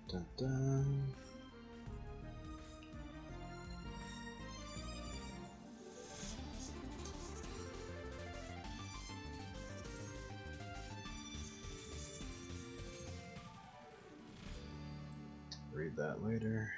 Dun, dun. Read that later.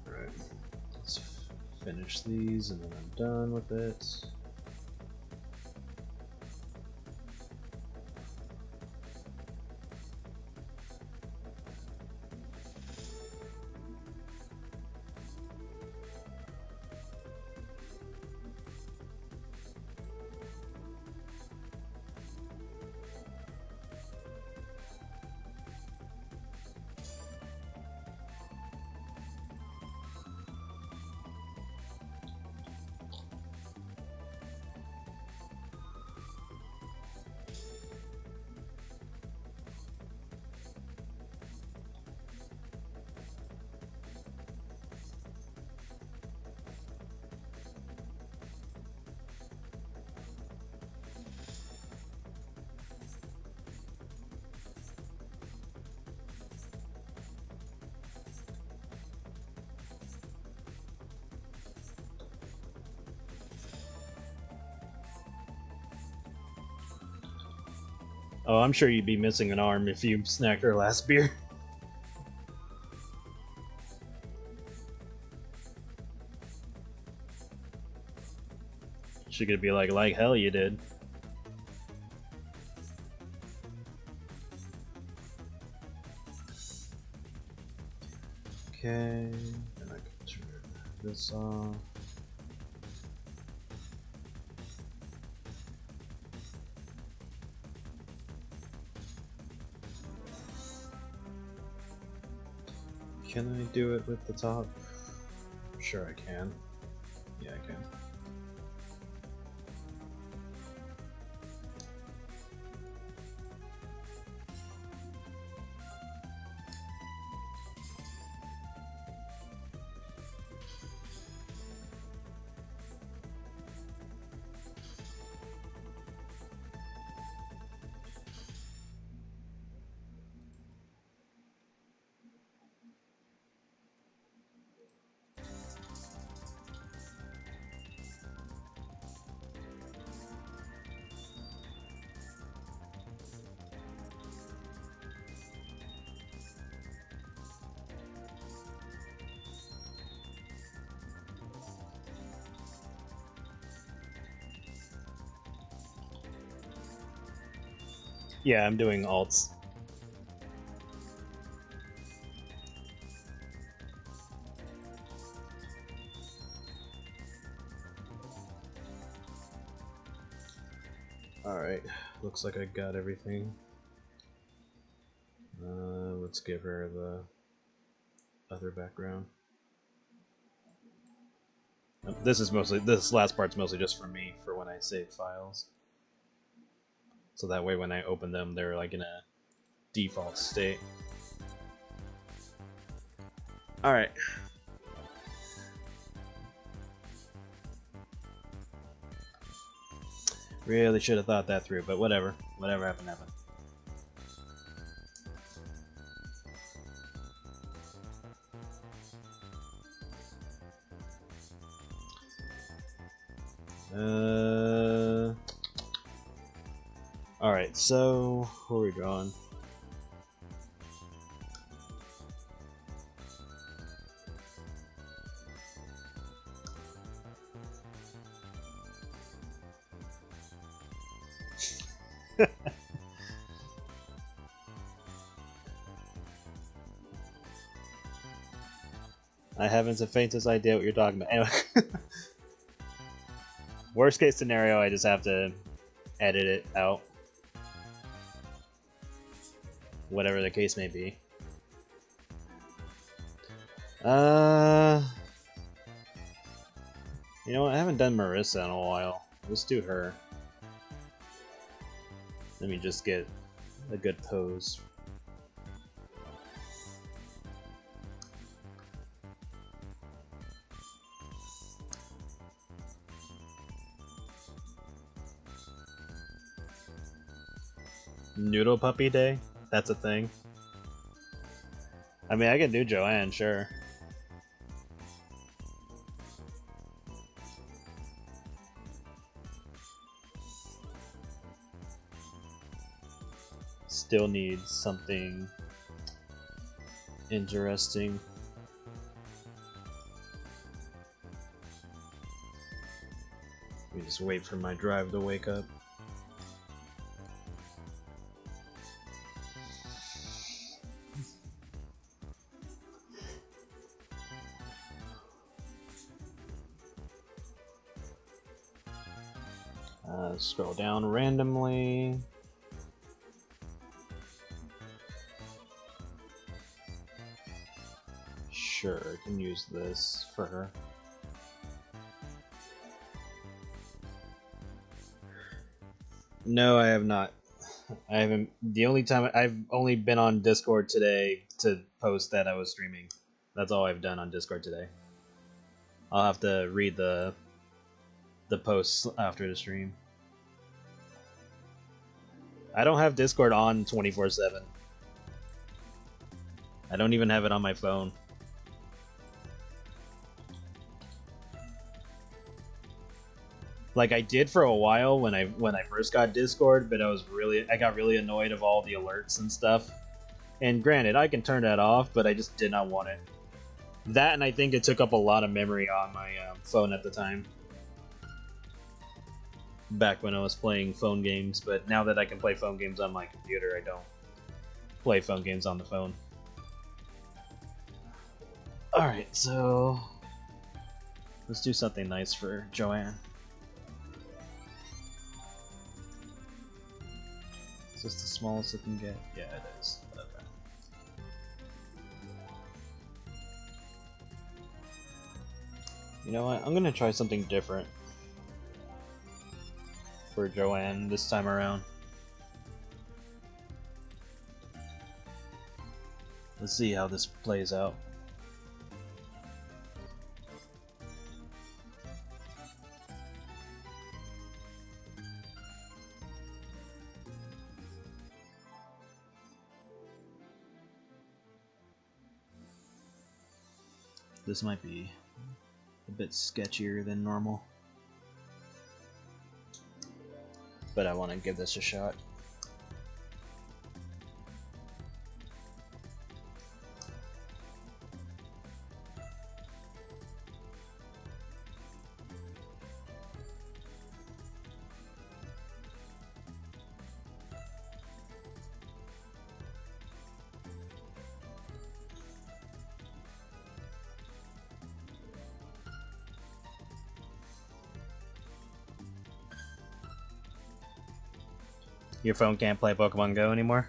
Alright, let's finish these and then I'm done with it. Oh, I'm sure you'd be missing an arm if you snacked her last beer. She could be like hell you did. Okay, and I can turn this off. Can I do it with the top? Sure I can. Yeah, I can. Yeah, I'm doing alts. Alright, looks like I got everything. Let's give her the other background. This last part's mostly just for me, for when I save files. So that way when I open them, they're like in a default state. Alright. Really should have thought that through, but whatever. Whatever happened, happened. Alright, so where are we drawing? I haven't the faintest idea what you're talking about. Anyway. Worst case scenario, I just have to edit it out. Whatever the case may be. You know what? I haven't done Marissa in a while. Let's do her. Let me just get a good pose. Noodle Puppy Day? That's a thing. I mean, I can do Joanne, sure. Still needs something interesting. Let me just wait for my drive to wake up. Scroll down randomly. Sure, I can use this for her. No, I have not. I haven't. The only time I've only been on Discord today to post that I was streaming. That's all I've done on Discord today. I'll have to read the posts after the stream. I don't have Discord on 24/7. I don't even have it on my phone. Like I did for a while when I first got Discord, but I got really annoyed of all the alerts and stuff. And granted, I can turn that off, but I just did not want it. That, and I think it took up a lot of memory on my phone at the time. Back when I was playing phone games, but now that I can play phone games on my computer, I don't play phone games on the phone. Alright, so let's do something nice for Joanne. Is this the smallest it can get? Yeah, it is. Okay. You know what? I'm gonna try something different for Joanne this time around. Let's see how this plays out. This might be a bit sketchier than normal, but I want to give this a shot. Your phone can't play Pokemon Go anymore?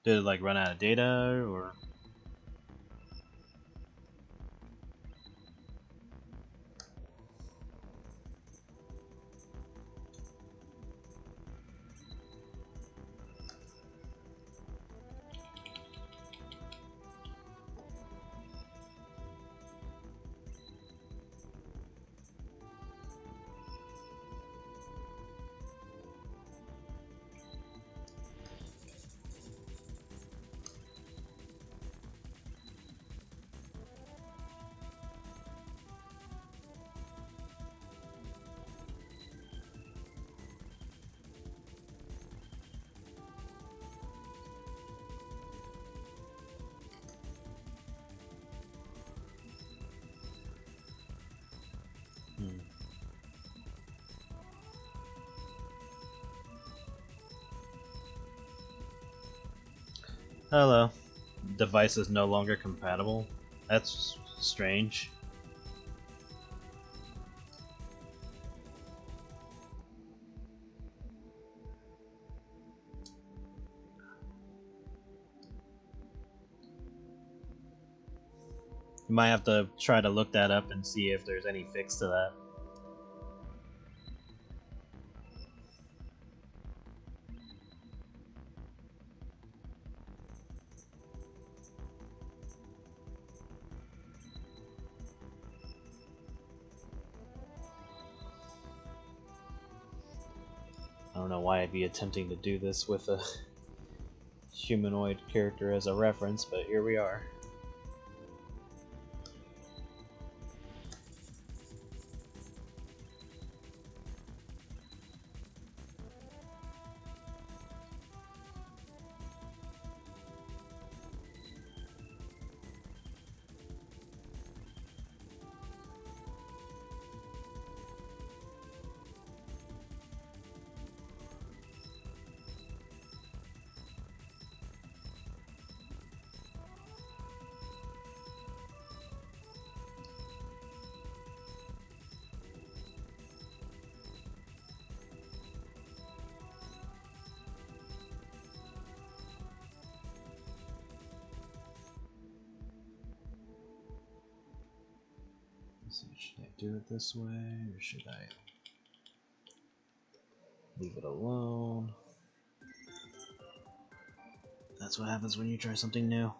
Did it like run out of data or? Hello. Device is no longer compatible? That's strange. You might have to try to look that up and see if there's any fix to that. I don't know why I'd be attempting to do this with a humanoid character as a reference, but here we are. Should I do it this way, or should I leave it alone? That's what happens when you try something new.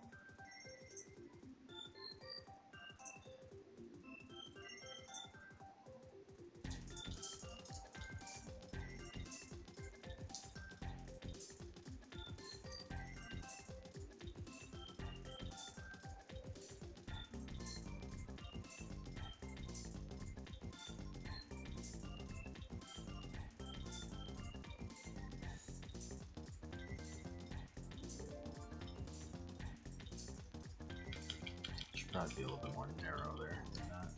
Probably be a little bit more narrow there than that.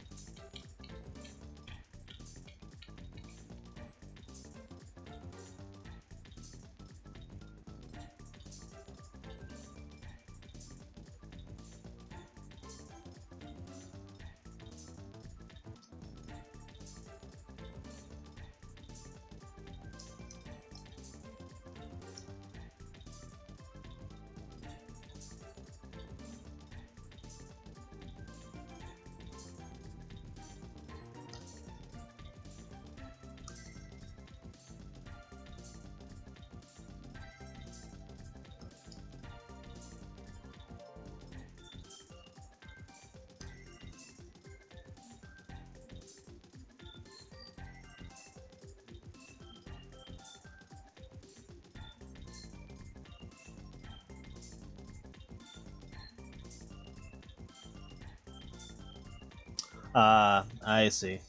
I see.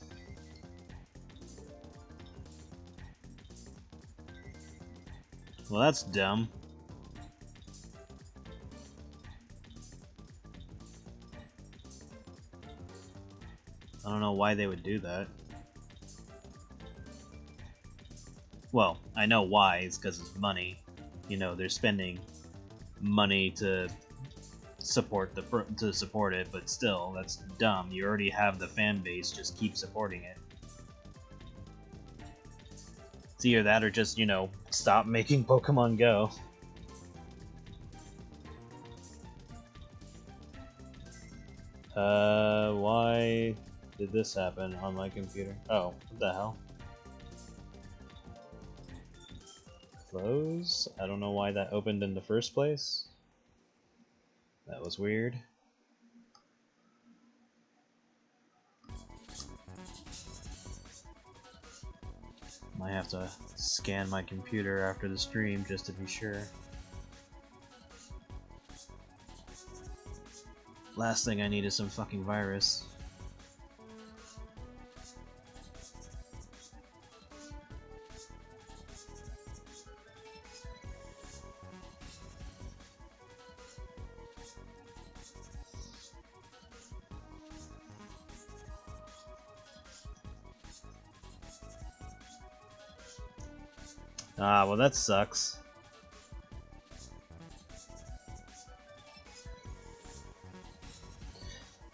Well, that's dumb. I don't know why they would do that. Well, I know why. It's because it's money. You know, they're spending money to support it, but still, that's dumb. You already have the fan base. Just keep supporting it. It's either that or just, you know, stop making Pokemon Go. Why did this happen on my computer? Oh, what the hell? Close? I don't know why that opened in the first place. That was weird. Might have to scan my computer after the stream just to be sure. Last thing I need is some fucking virus. Ah, well that sucks.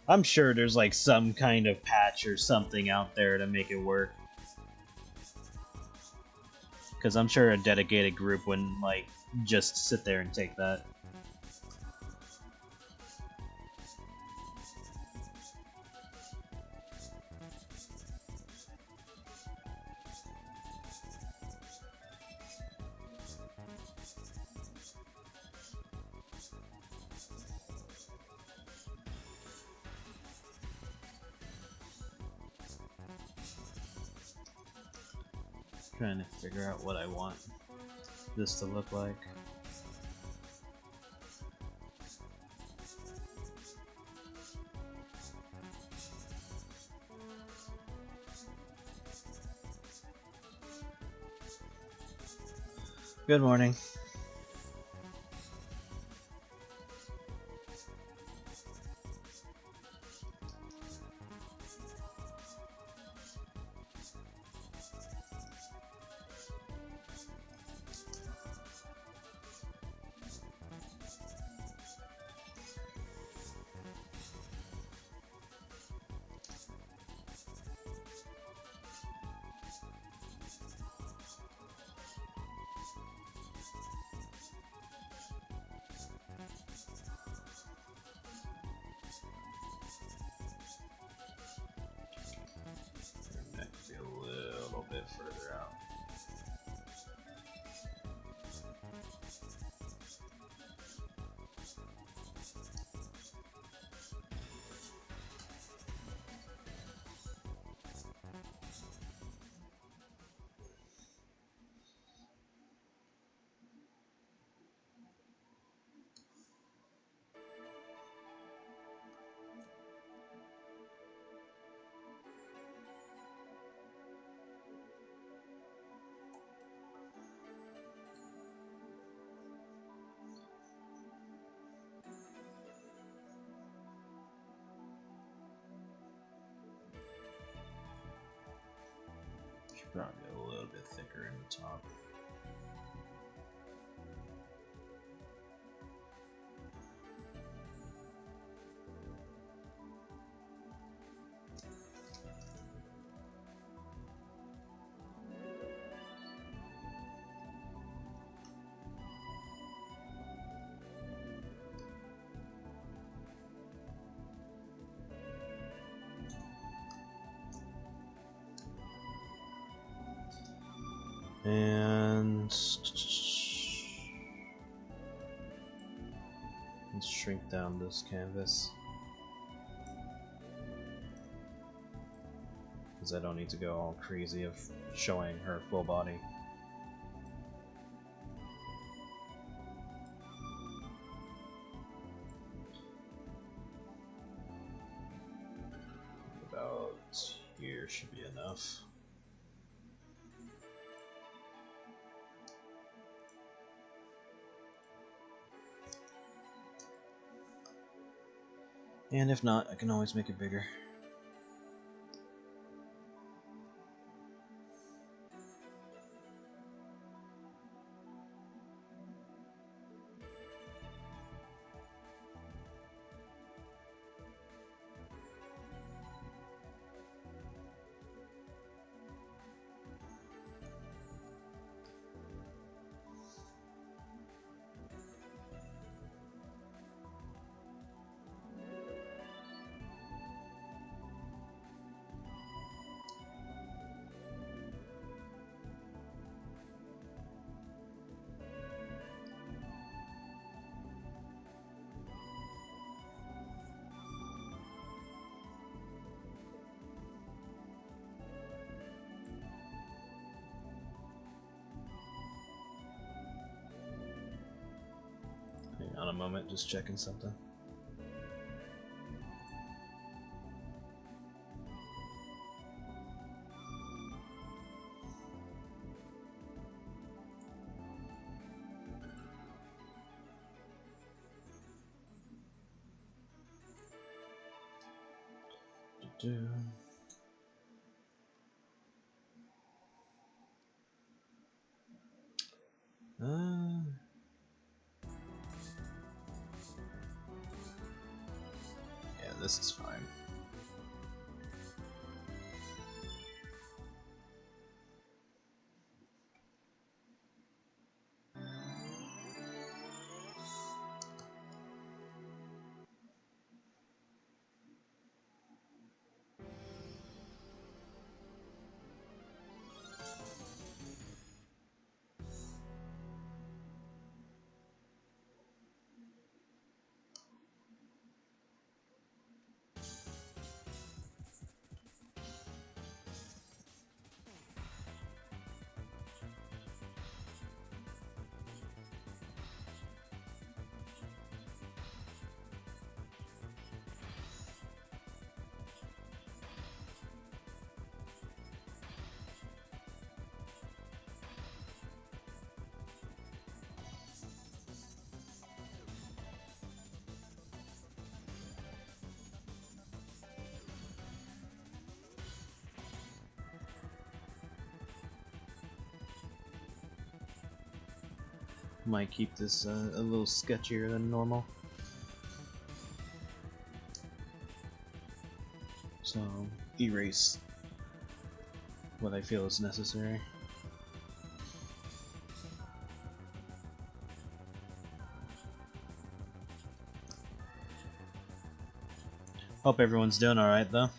I'm sure there's like some kind of patch or something out there to make it work. Because I'm sure a dedicated group wouldn't like just sit there and take that. Trying to figure out what I want this to look like. Good morning. Further out. Probably a little bit thicker in the top. And let's shrink down this canvas because I don't need to go all crazy of showing her full body. About here should be enough. And if not, I can always make it bigger. Hang on a moment, just checking something. Yeah, this is fine. Might keep this a little sketchier than normal. So, erase what I feel is necessary. Hope everyone's doing alright though.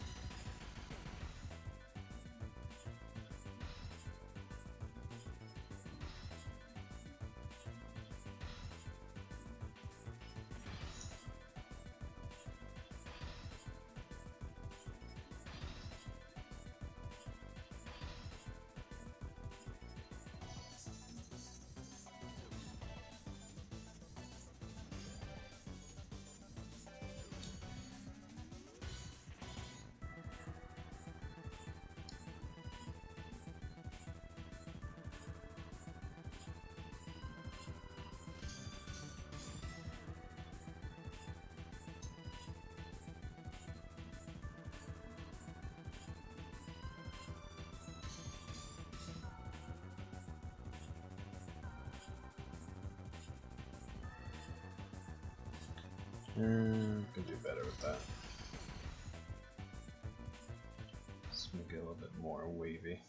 Could do better with that. Let's make it a little bit more wavy.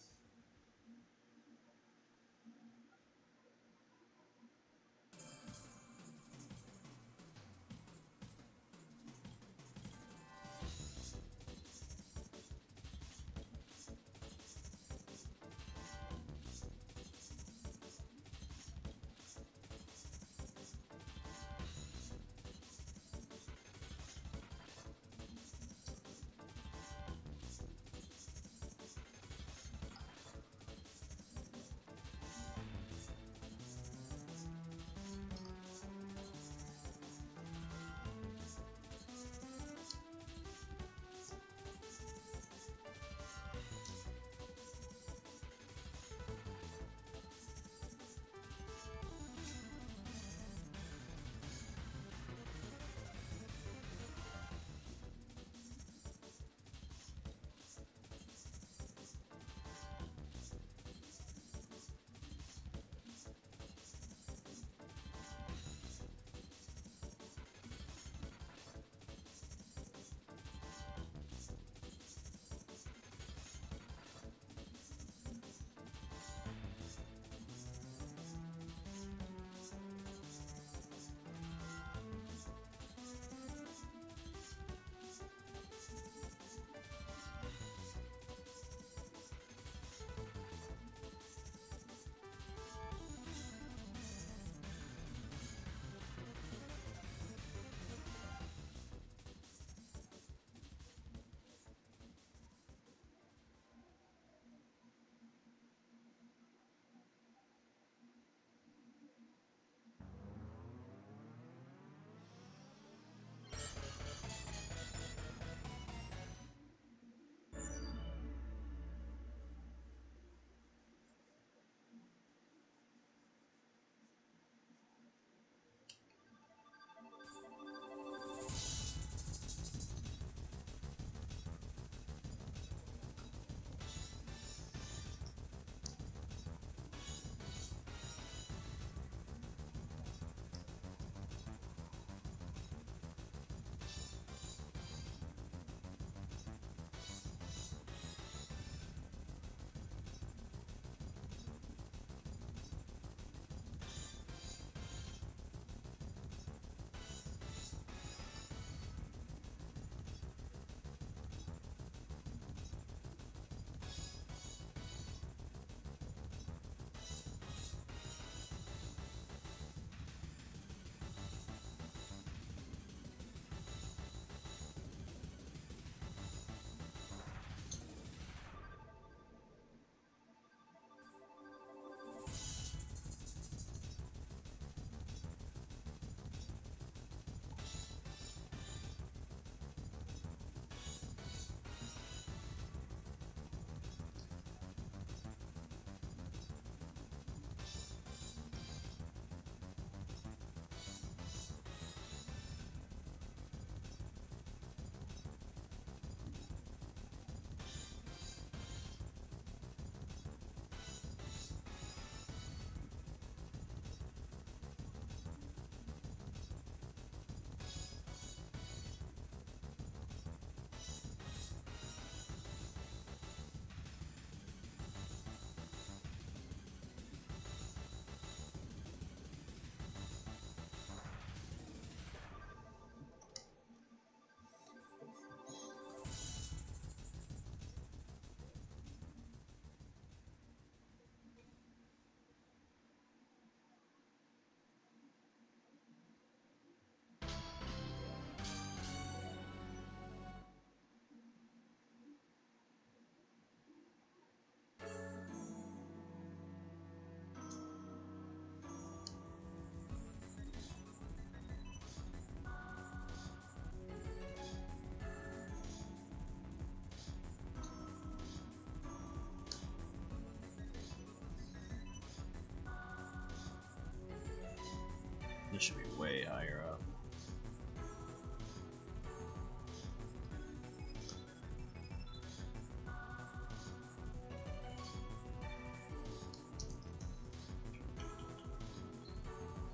This should be way higher up.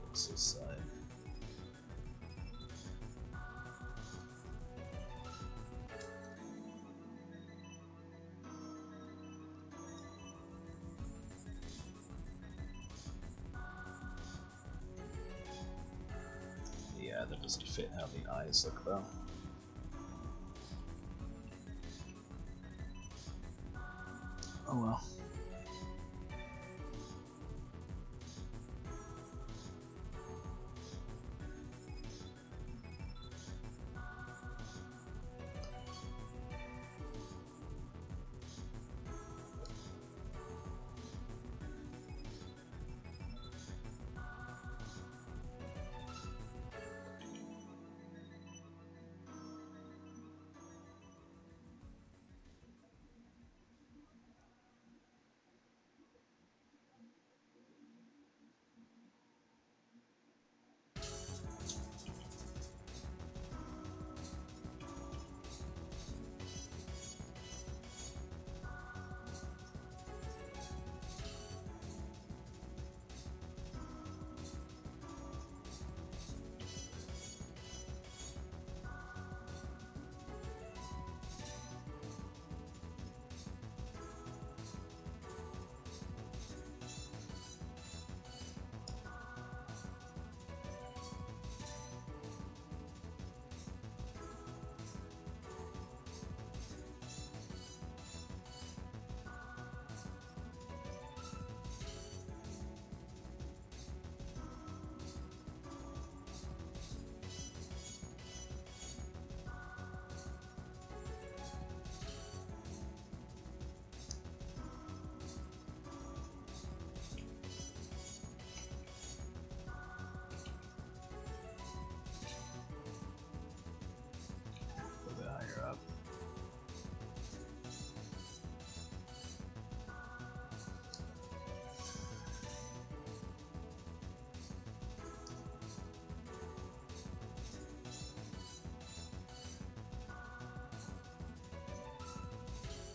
Fix this side. Yeah, that doesn't fit how the eyes look though. Oh well.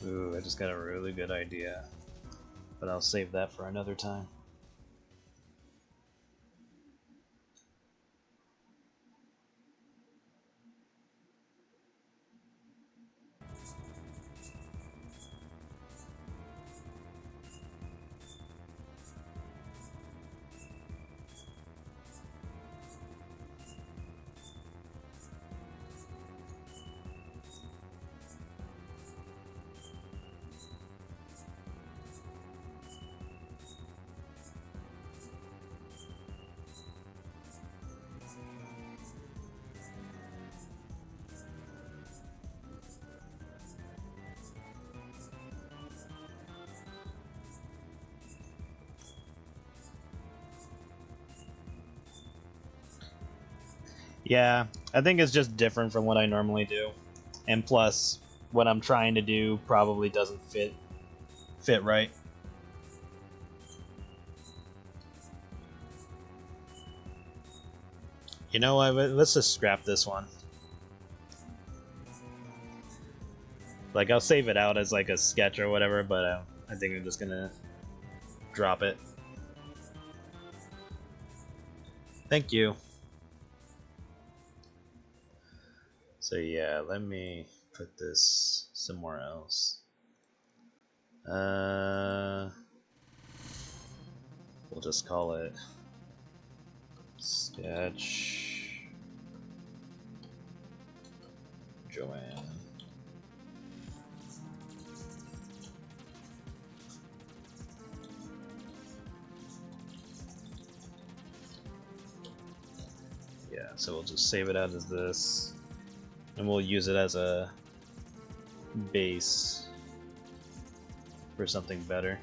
Ooh, I just got a really good idea, but I'll save that for another time. Yeah, I think it's just different from what I normally do. And plus, what I'm trying to do probably doesn't fit right. You know what, let's just scrap this one. Like, I'll save it out as like a sketch or whatever, but I think I'm just gonna drop it. Thank you. So yeah, let me put this somewhere else. We'll just call it sketch Joanne. Yeah, so we'll just save it out as this, and we'll use it as a base for something better.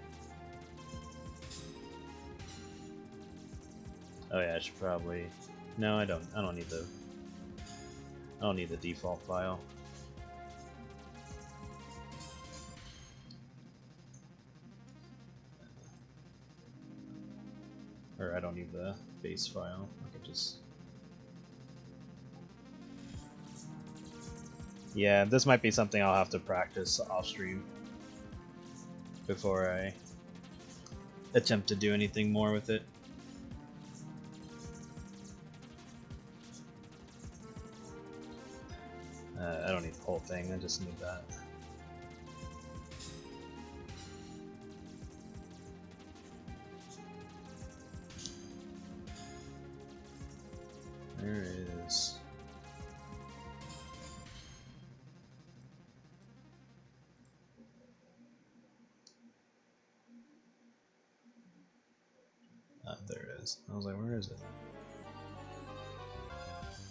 Oh yeah, I should probably. No, I don't. I don't need the. I don't need the default file. Or I don't need the base file. I could just... Yeah, this might be something I'll have to practice off stream before I attempt to do anything more with it. I don't need the whole thing, I just need that. There it is. Ah, there it is. I was like, where is it?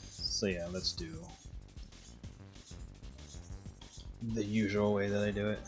So yeah, let's do the usual way that I do it.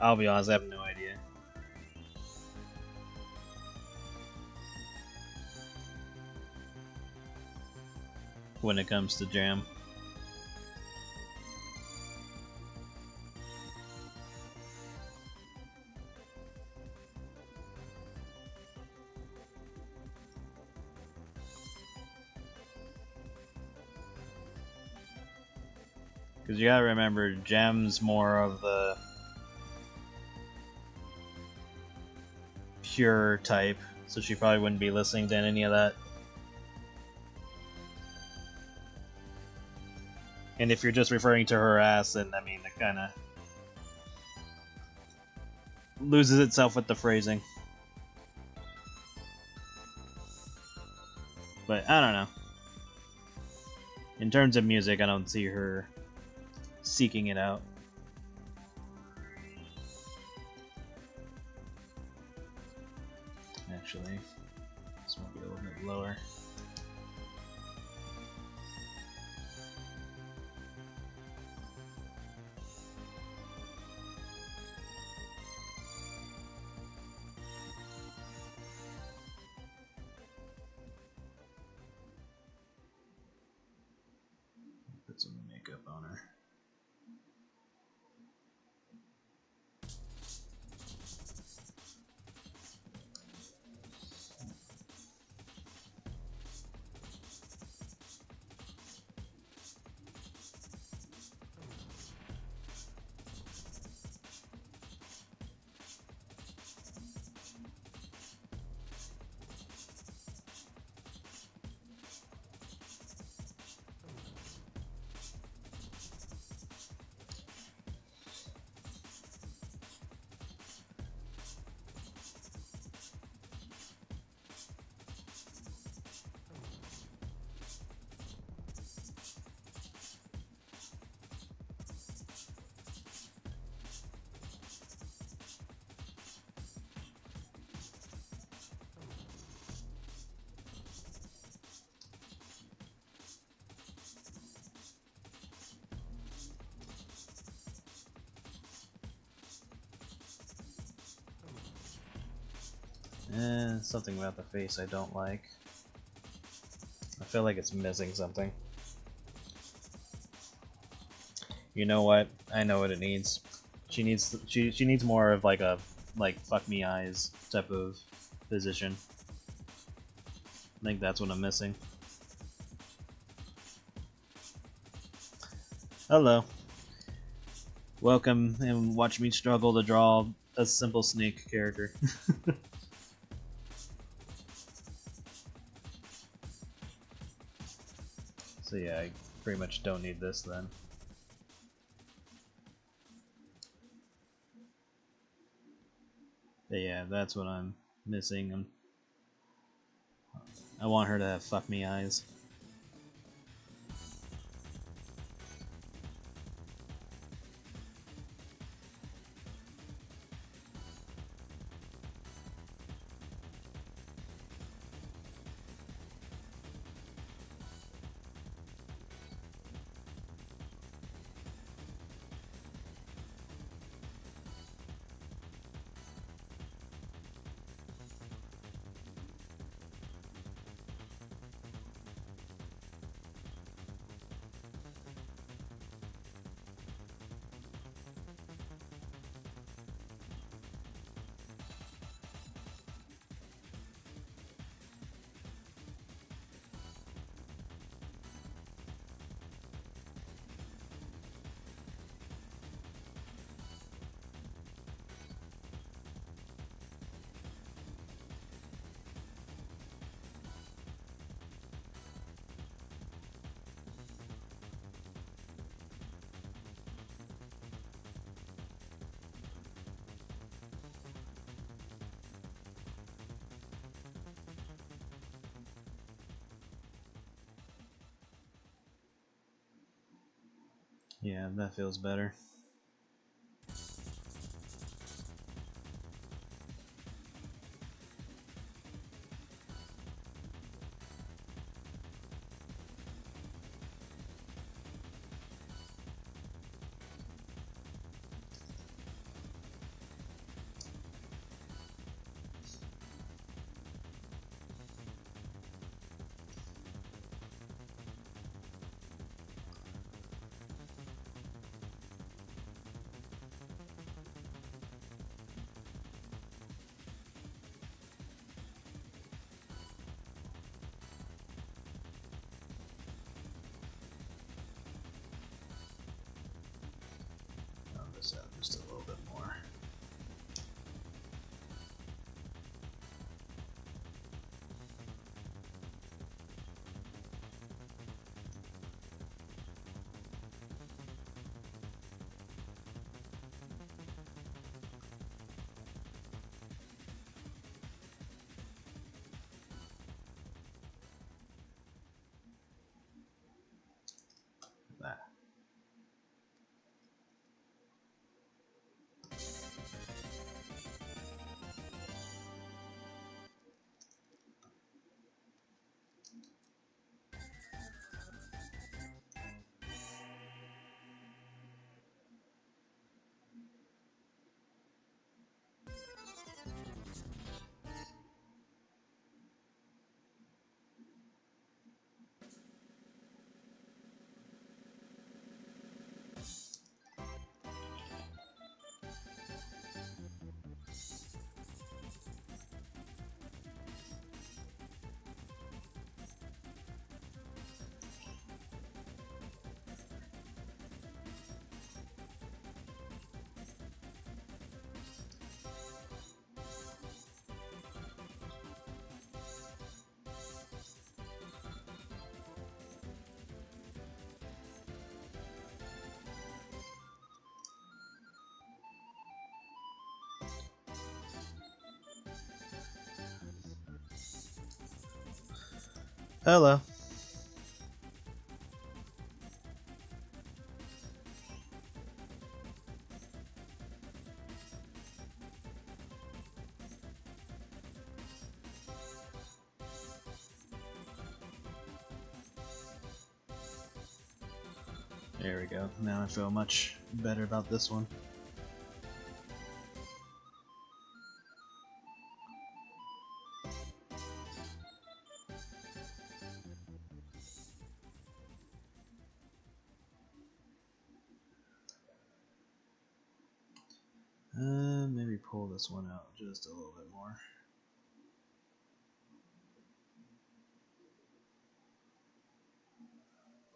I'll be honest, I have no idea. When it comes to jam. Because you gotta remember, Gem's more of the pure type, so she probably wouldn't be listening to any of that. And if you're just referring to her ass, then I mean, it kinda loses itself with the phrasing. But I don't know. In terms of music, I don't see her seeking it out. Actually, this might be a little bit lower. Put some makeup on her. Something about the face I don't like. I feel like it's missing something. You know what? I know what it needs. She needs more of like a fuck me eyes type of position. I think that's what I'm missing. Hello. Welcome and watch me struggle to draw a simple snake character. So yeah, I pretty much don't need this then. But yeah, that's what I'm missing. I want her to have fuck me eyes. Yeah, that feels better. This out just a little bit more. That. Hello. There we go. Now I feel much better about this one. this one out just a little bit more.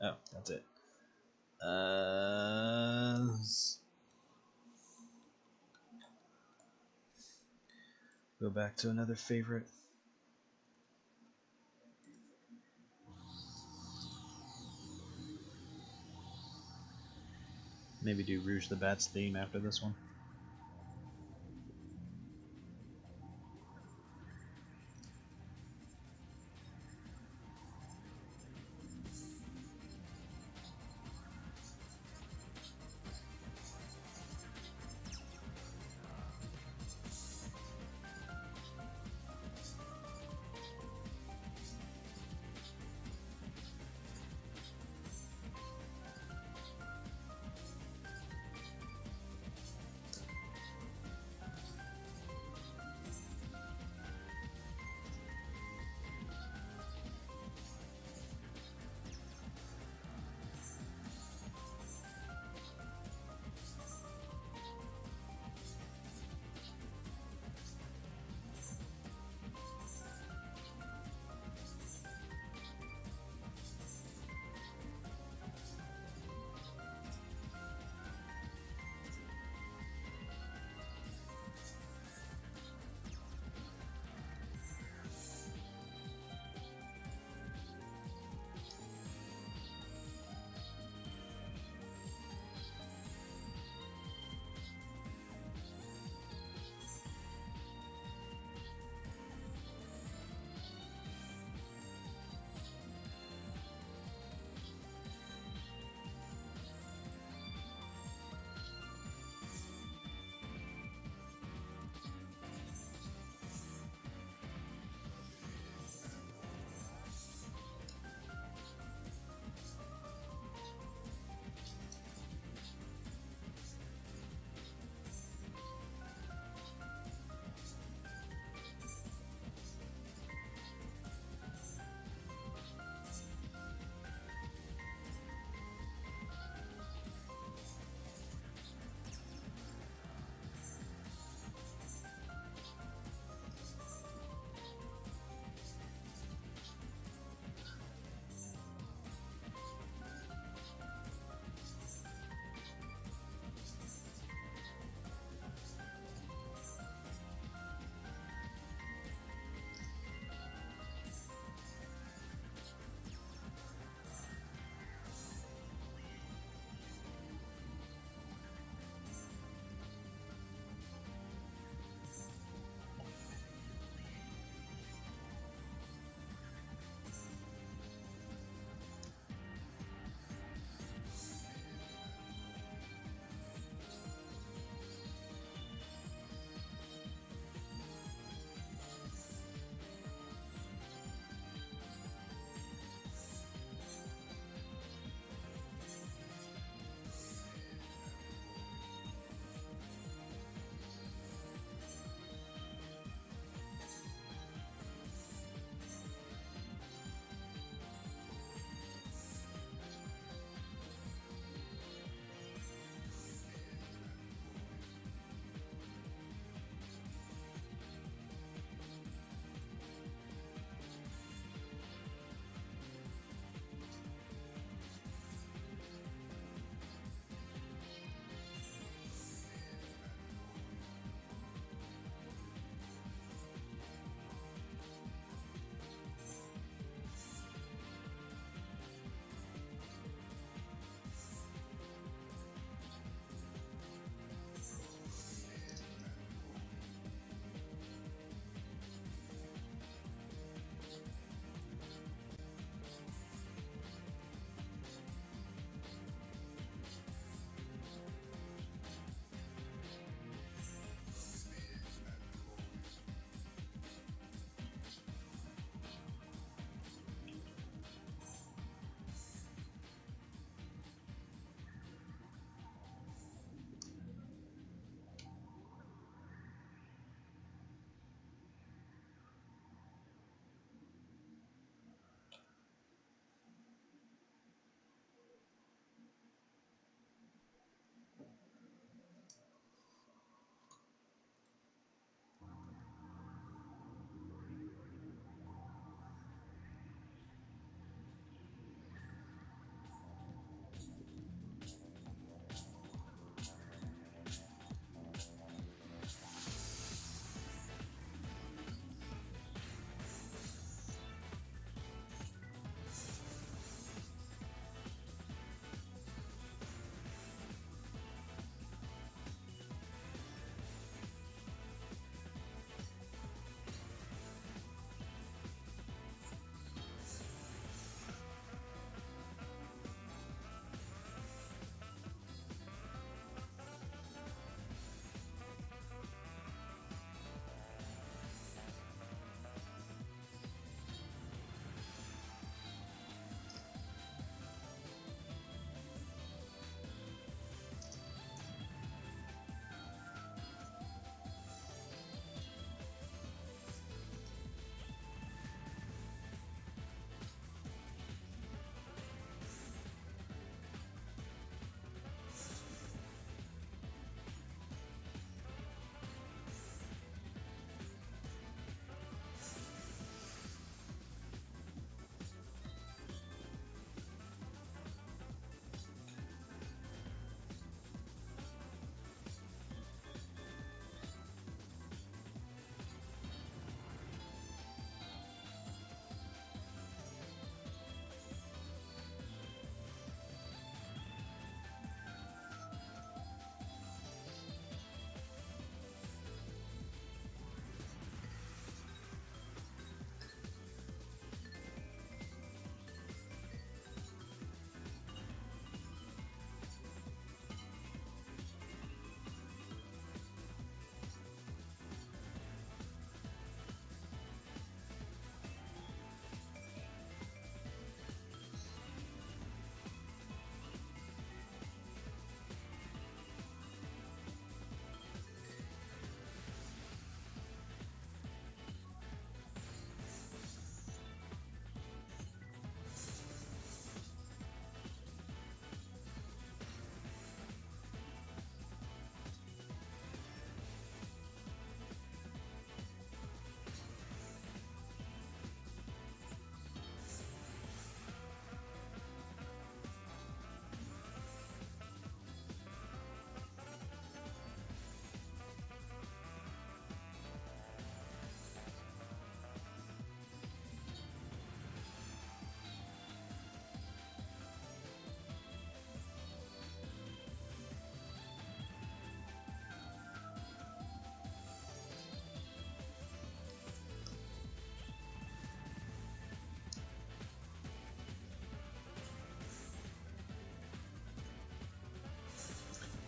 Oh, that's it. Go back to another favorite. Maybe do Rouge the Bat's theme after this one.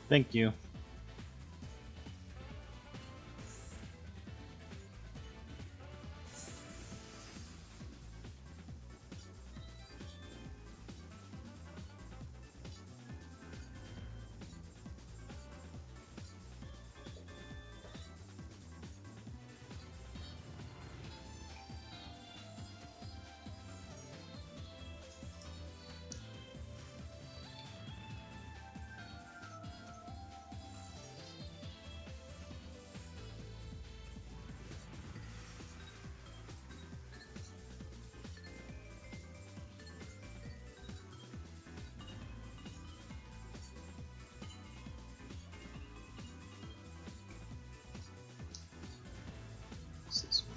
Thank you. What's this one?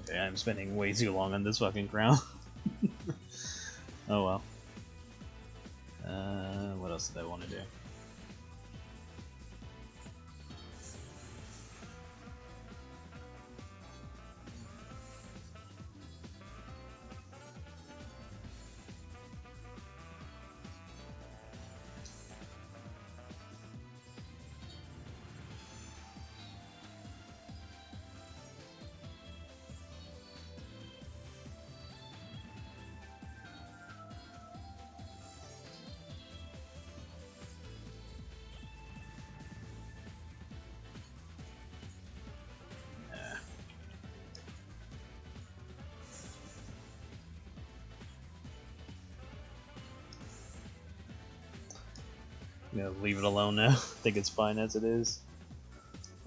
Okay, I'm spending way too long on this fucking crown. Oh well. What else did I want to do? I'm gonna leave it alone now. I think it's fine as it is.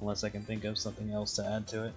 Unless I can think of something else to add to it.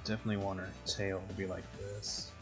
definitely want her tail to be like this.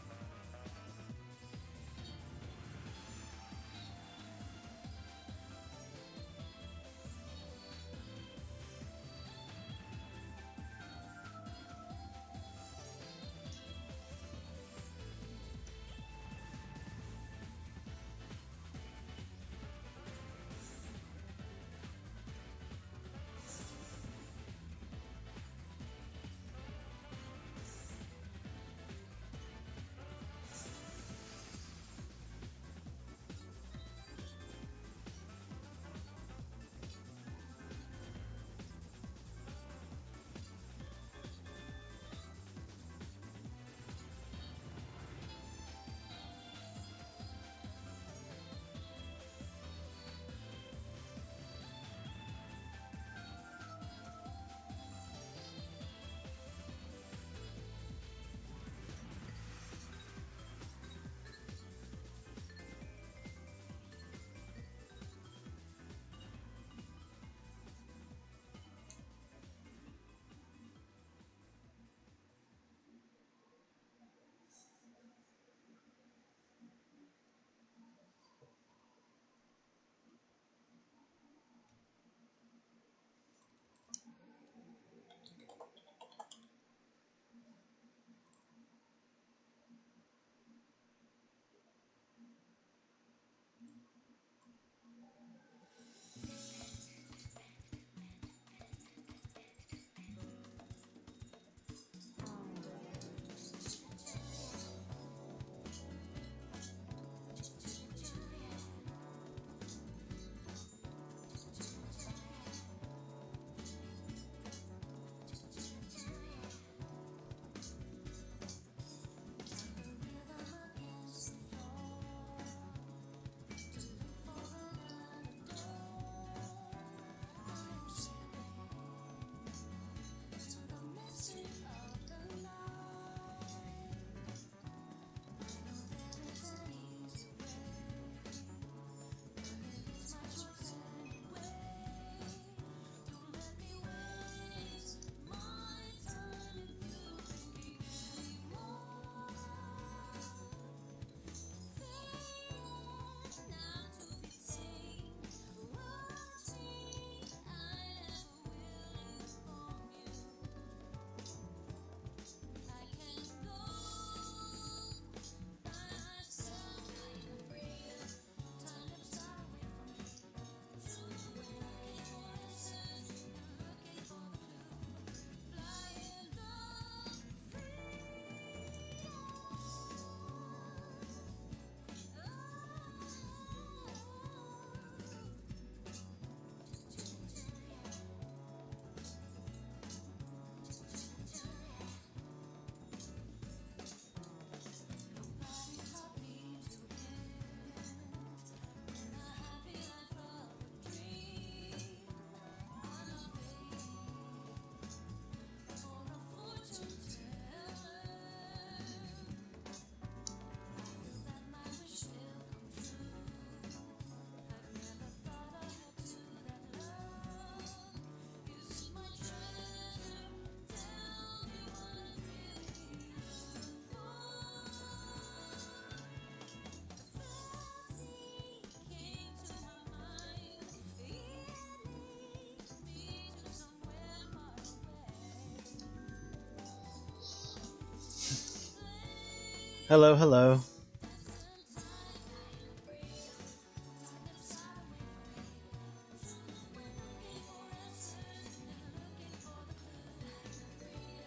Hello, hello.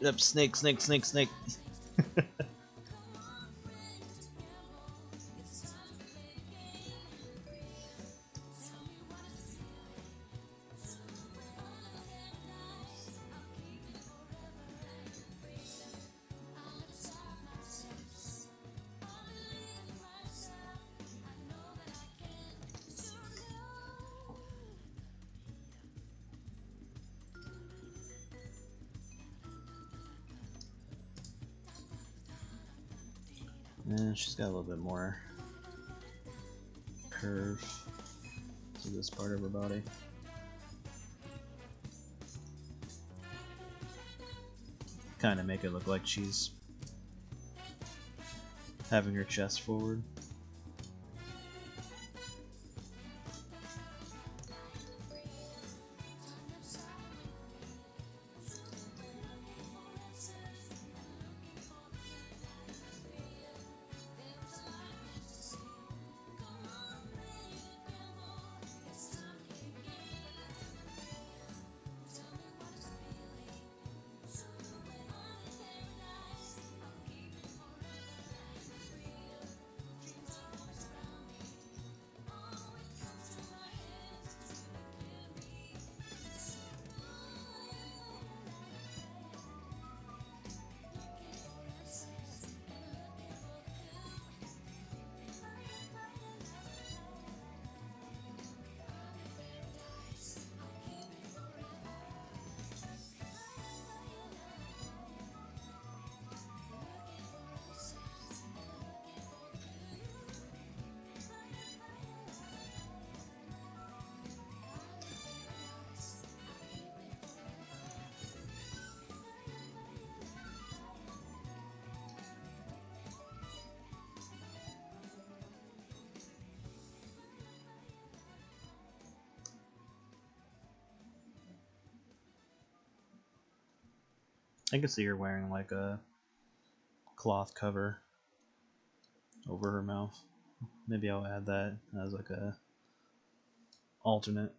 Yep, snake, snake, snake, snake. And she's got a little bit more curve to this part of her body. kind of make it look like she's having her chest forward. I can see her wearing like a cloth cover over her mouth. Maybe I'll add that as like a alternate.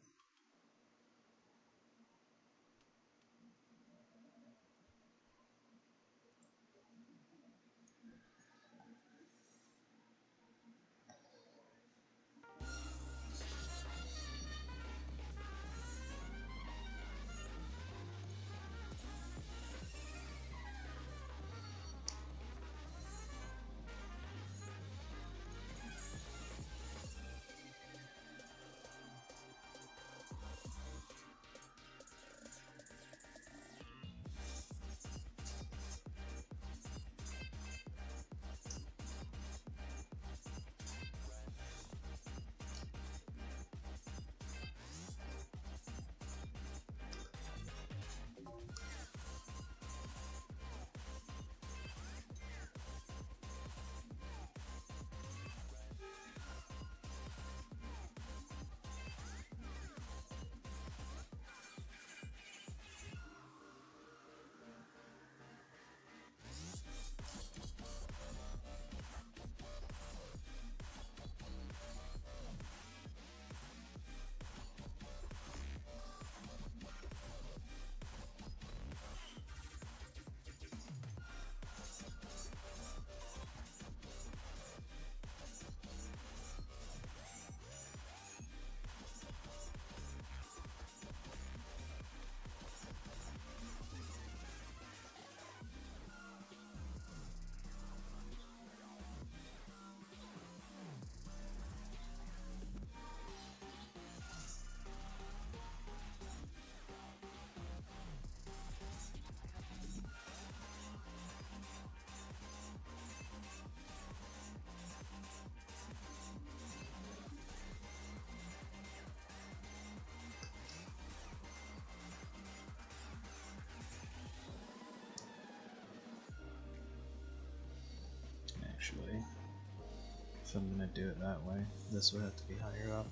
Actually, if I'm gonna do it that way, this would have to be higher up.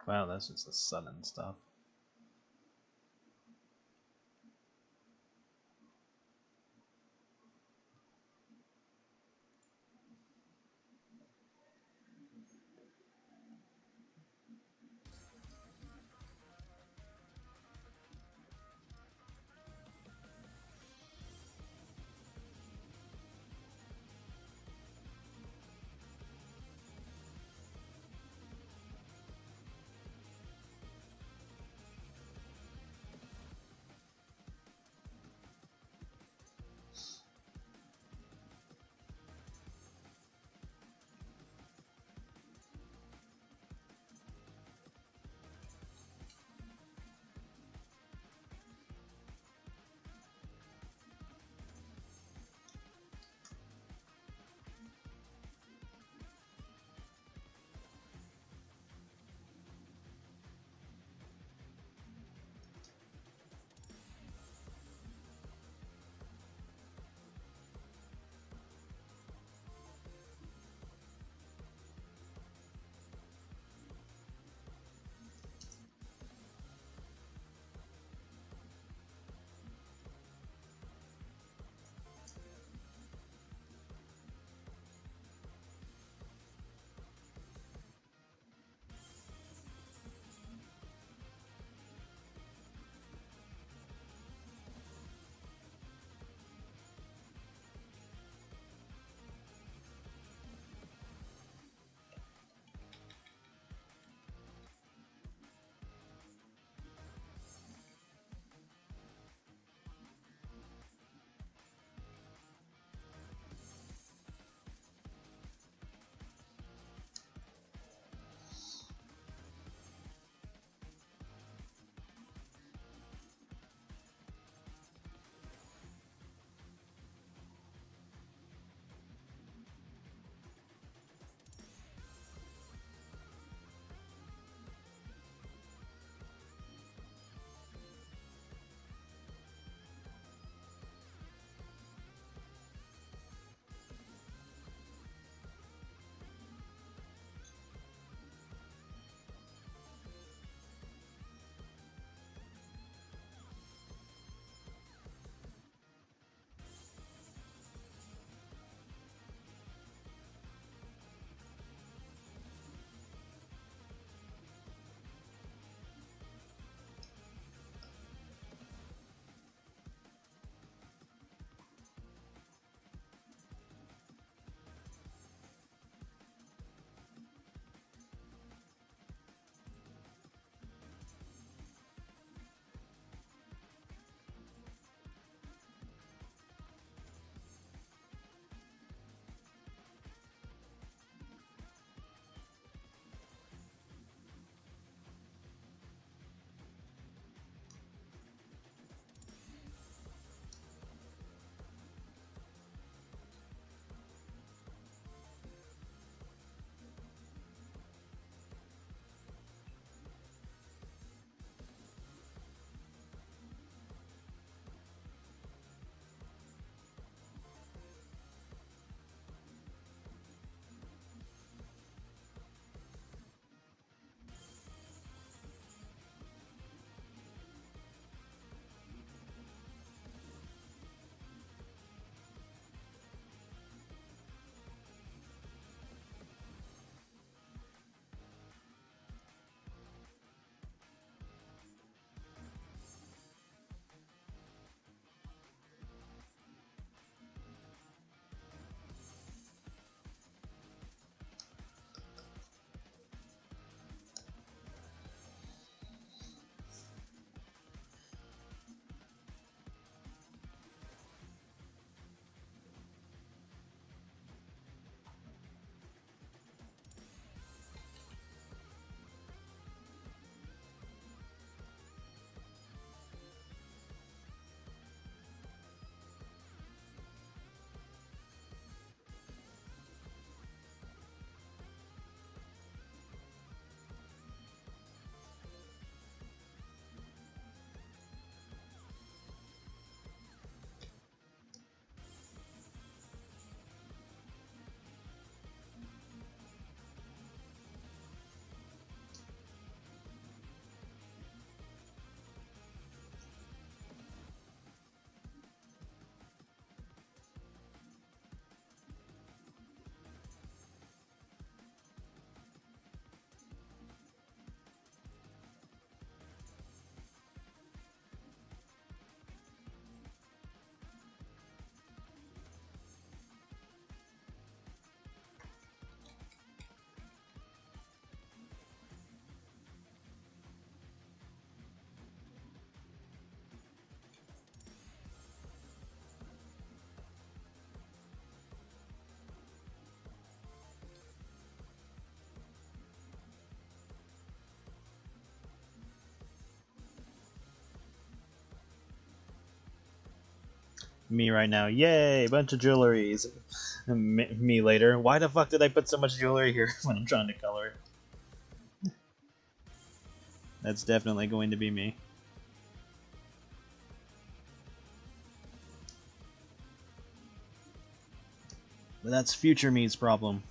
Wow, that's just the sudden stuff. Me right now, yay, bunch of jewelries. Me later, why the fuck did I put so much jewelry here when I'm trying to color it? That's definitely going to be me. But that's future me's problem.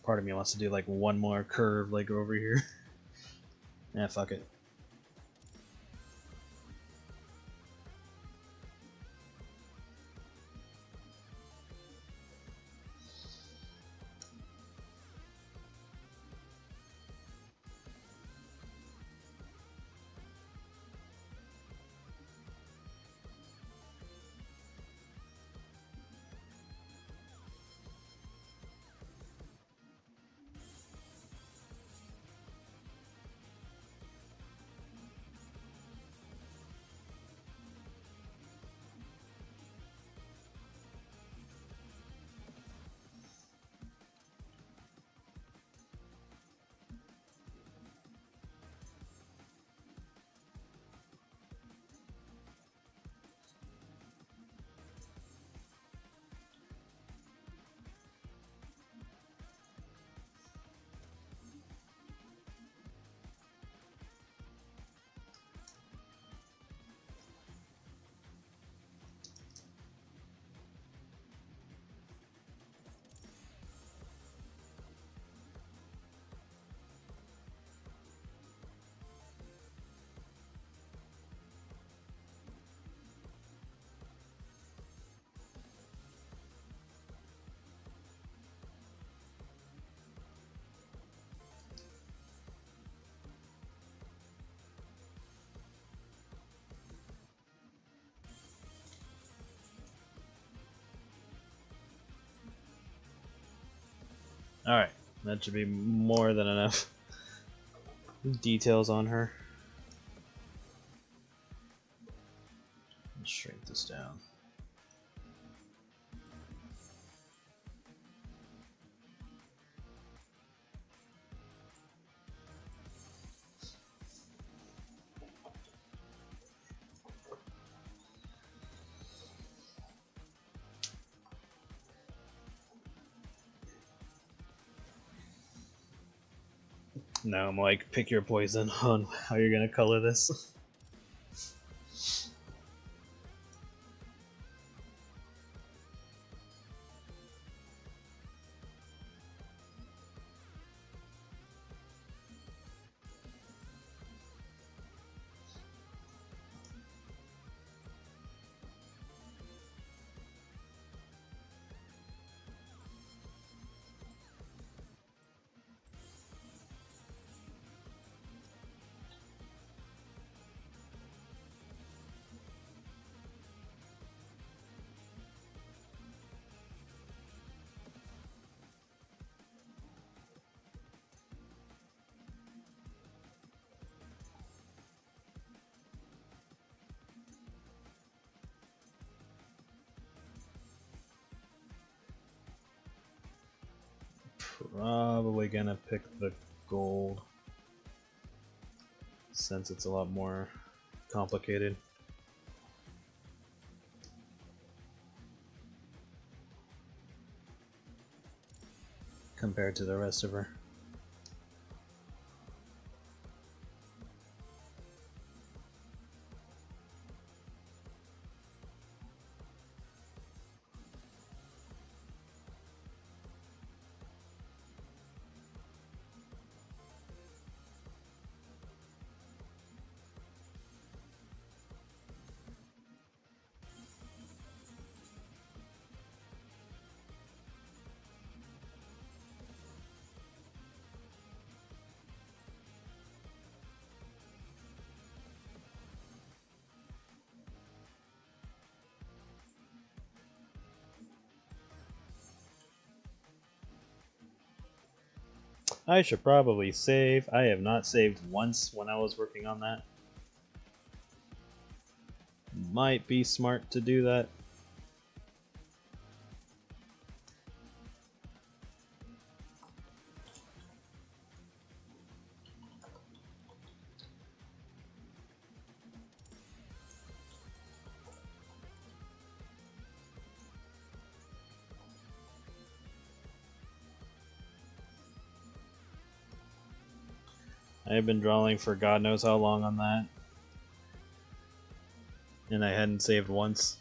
Part of me wants to do like one more curve like over here. Yeah, fuck it. Alright, that should be more than enough details on her. Let's shrink this down. Now I'm like, pick your poison on how you're gonna color this. Probably gonna pick the gold, since it's a lot more complicated. Compared to the rest of her. I should probably save. I have not saved once when I was working on that. Might be smart to do that. I've been drawing for God knows how long on that. And I hadn't saved once.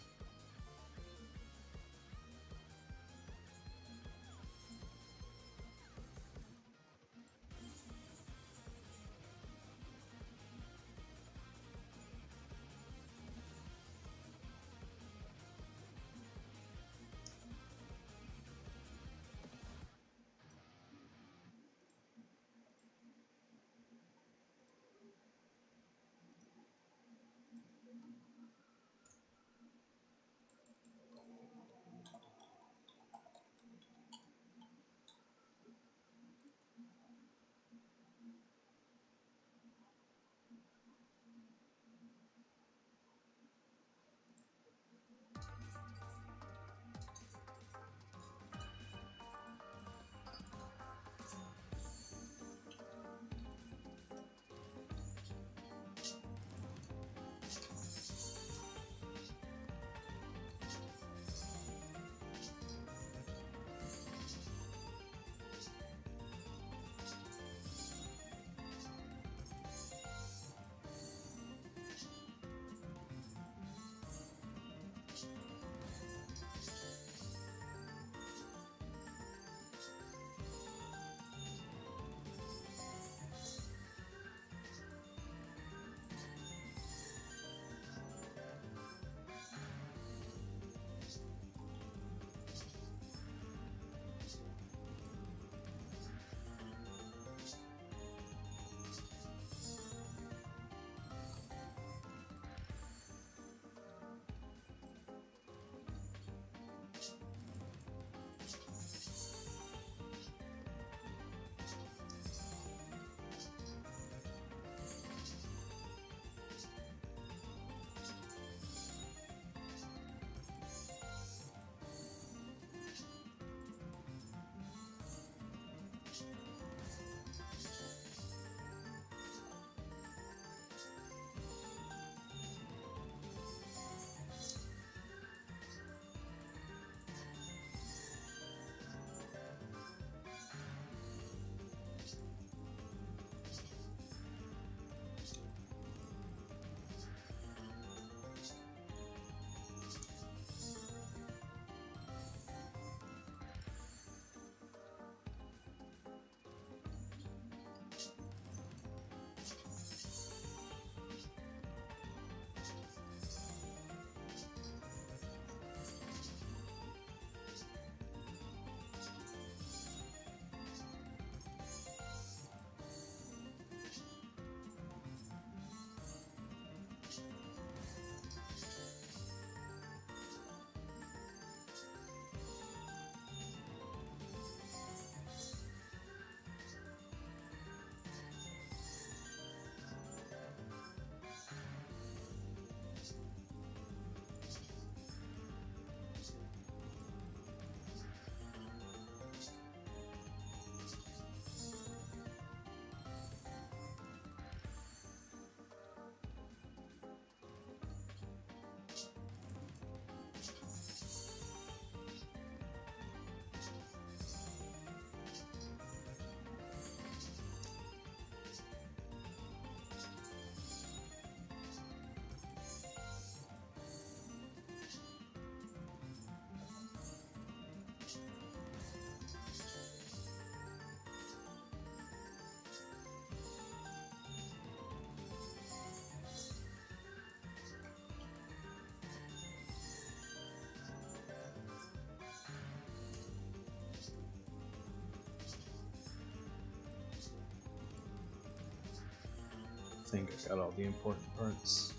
think I got all the important parts.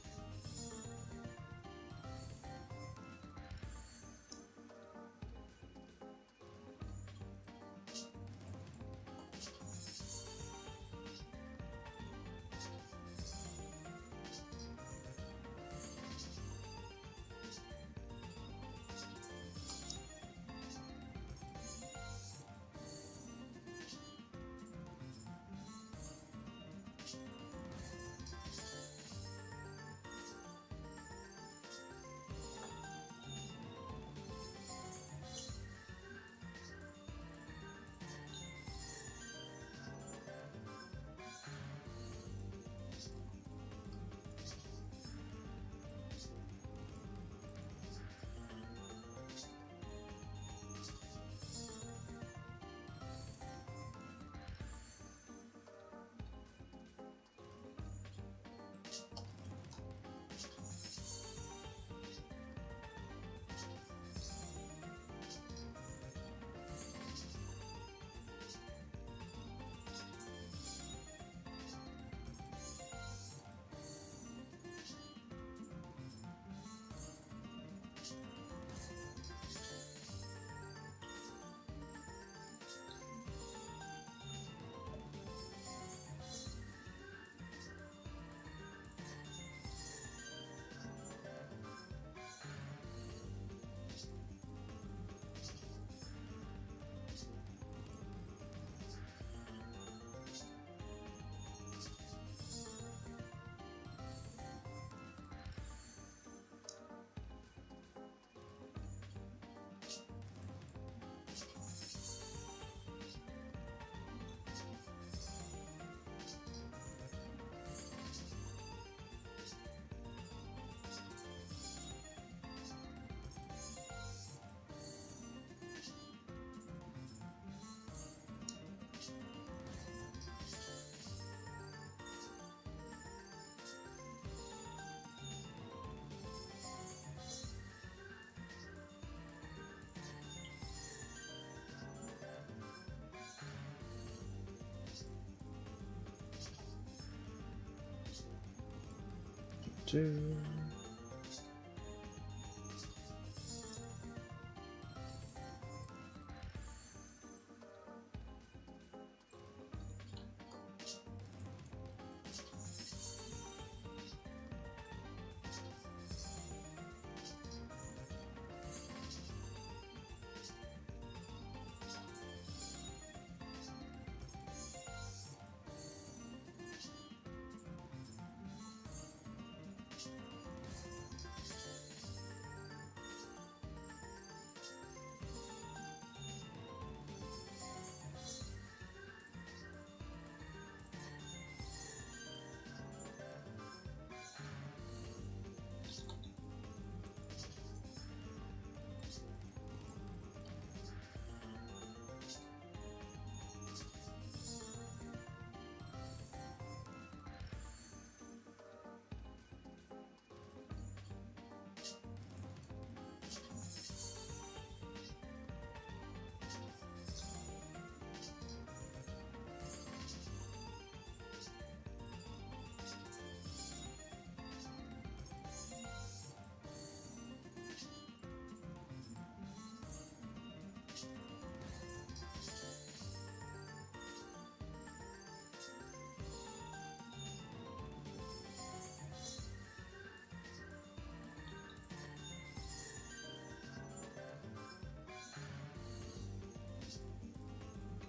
Two.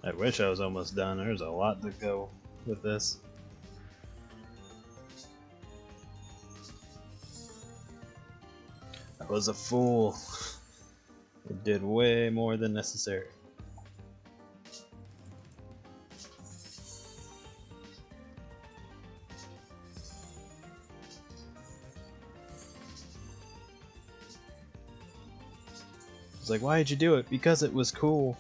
I wish I was almost done. There's a lot to go with this. I was a fool. It did way more than necessary. It's like, why did you do it? Because it was cool.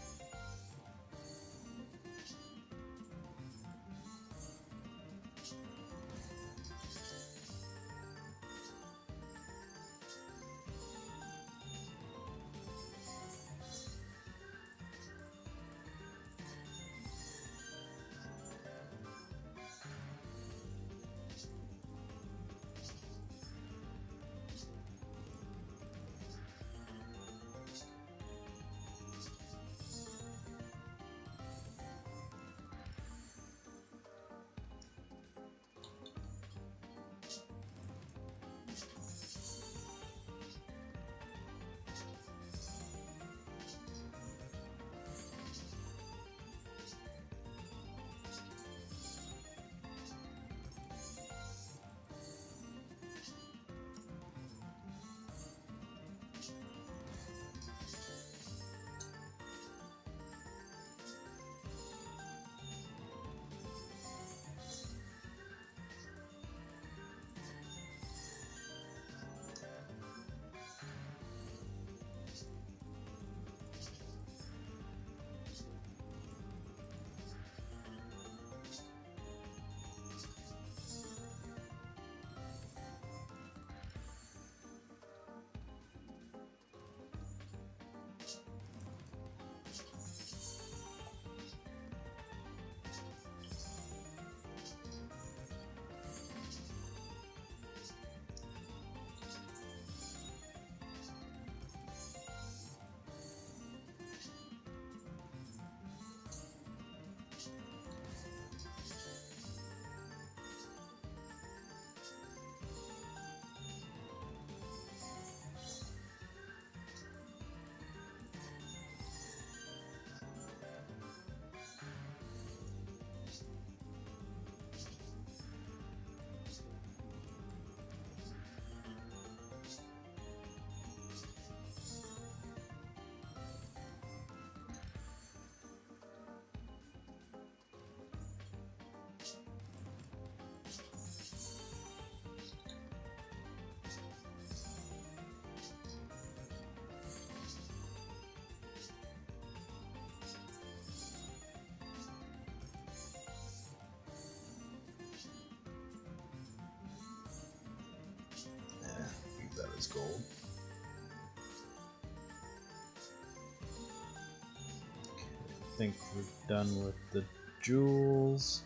That's gold. I think we're done with the jewels.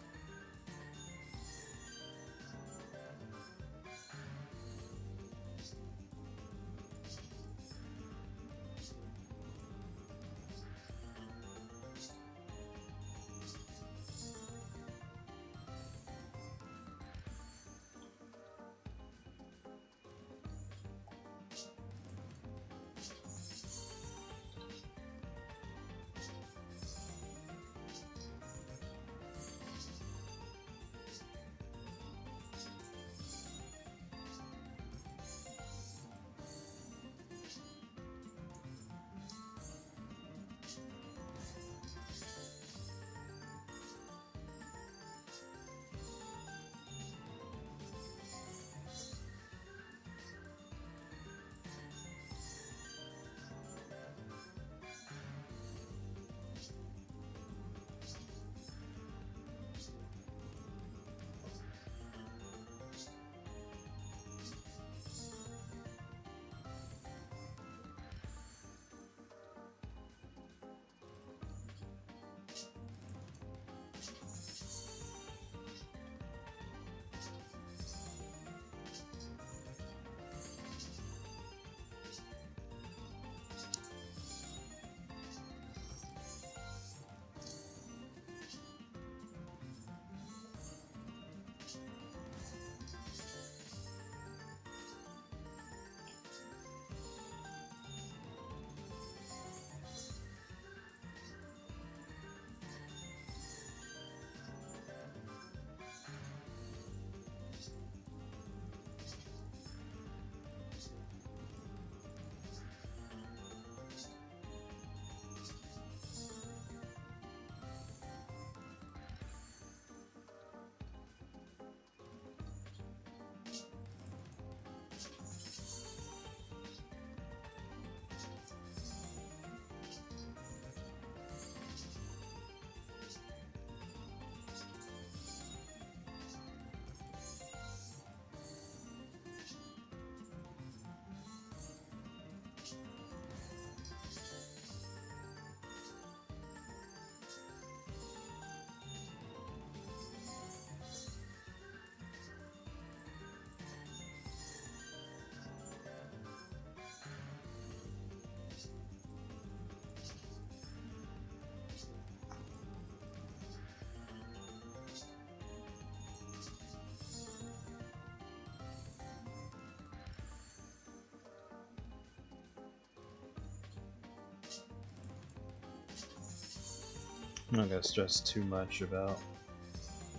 I'm not gonna stress too much about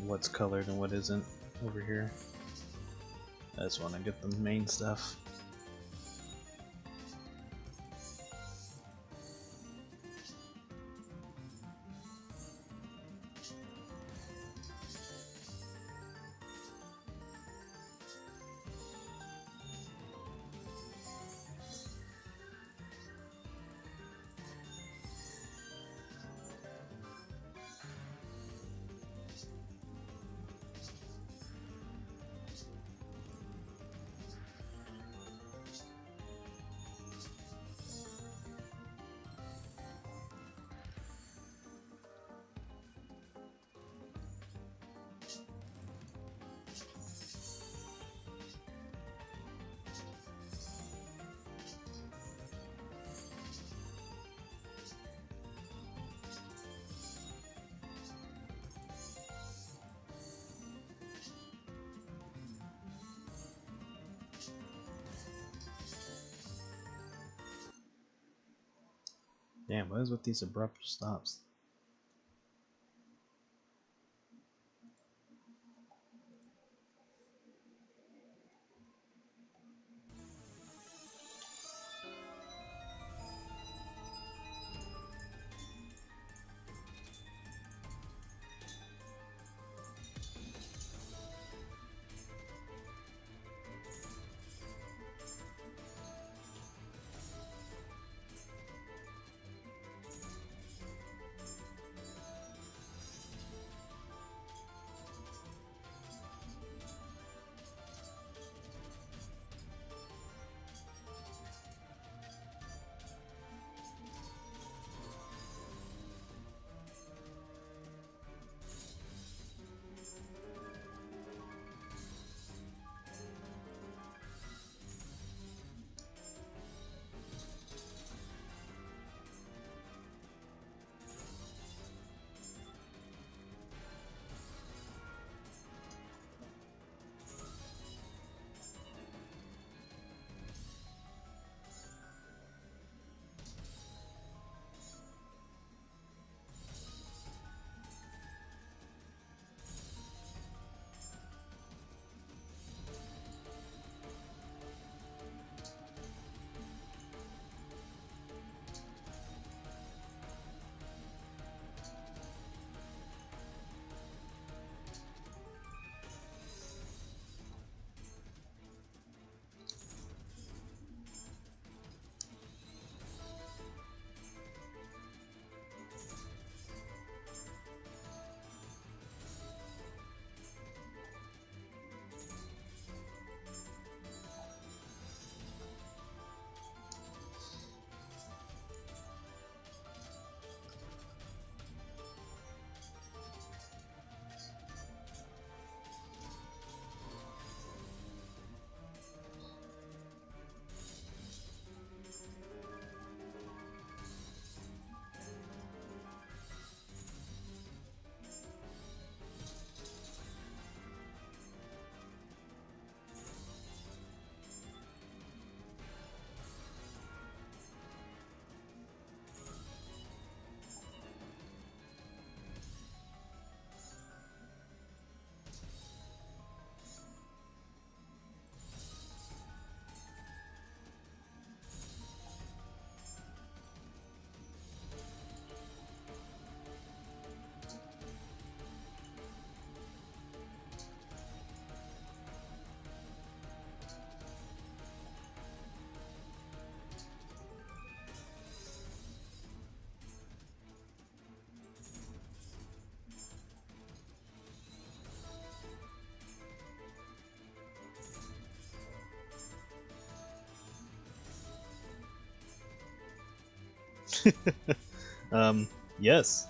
what's colored and what isn't over here. I just want to get the main stuff. Damn, what is with these abrupt stops? Yes.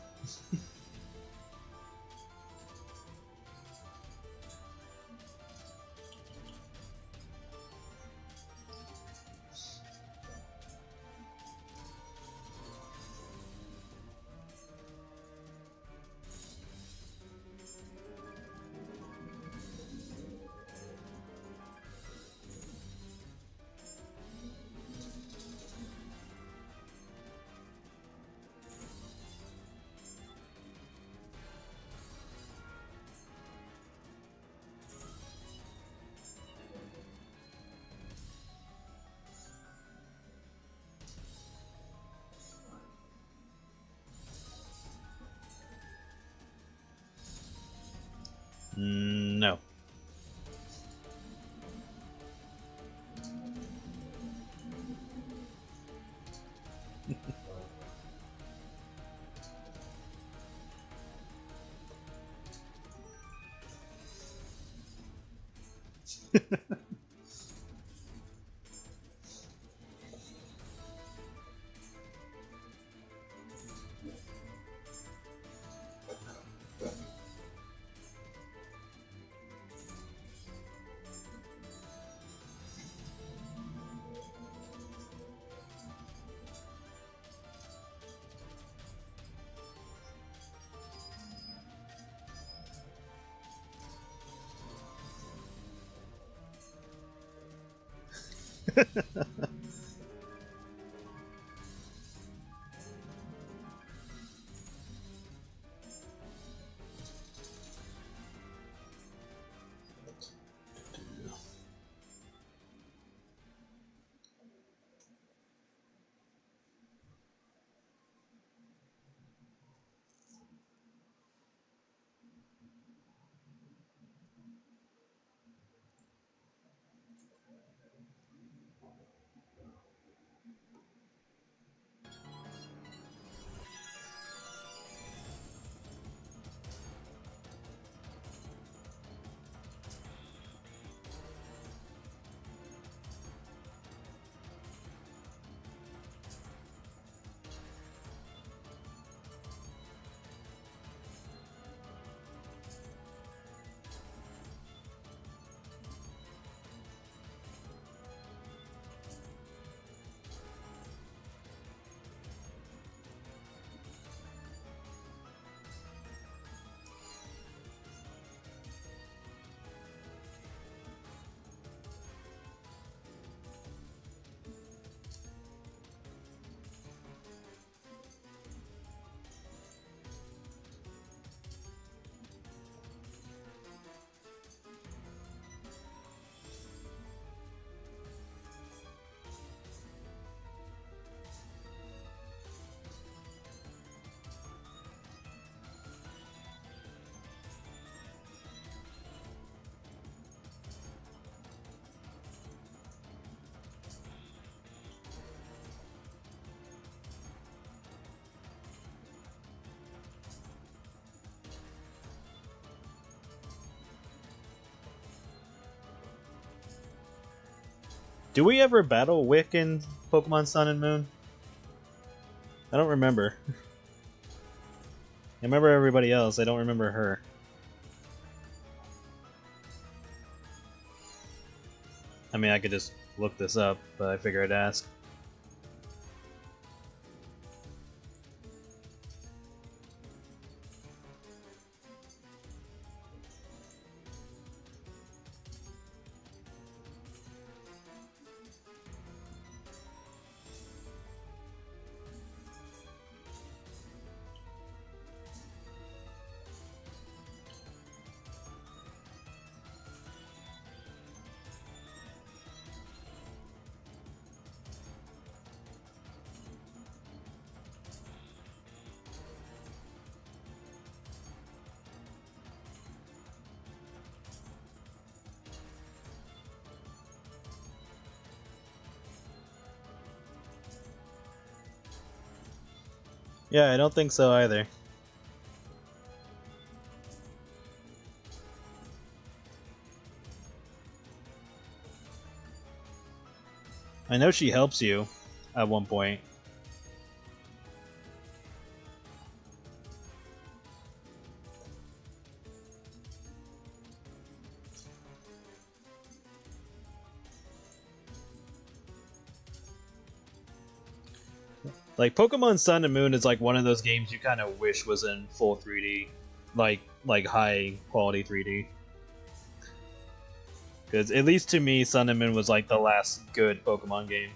No. Do we ever battle Wick in Pokemon Sun and Moon? I don't remember. I remember everybody else, I don't remember her. I mean, I could just look this up, but I figure I'd ask. Yeah, I don't think so either. I know she helps you at one point. Like Pokemon Sun and Moon is like one of those games you kind of wish was in full 3D, like high quality 3D. Because at least to me, Sun and Moon was like the last good Pokemon game.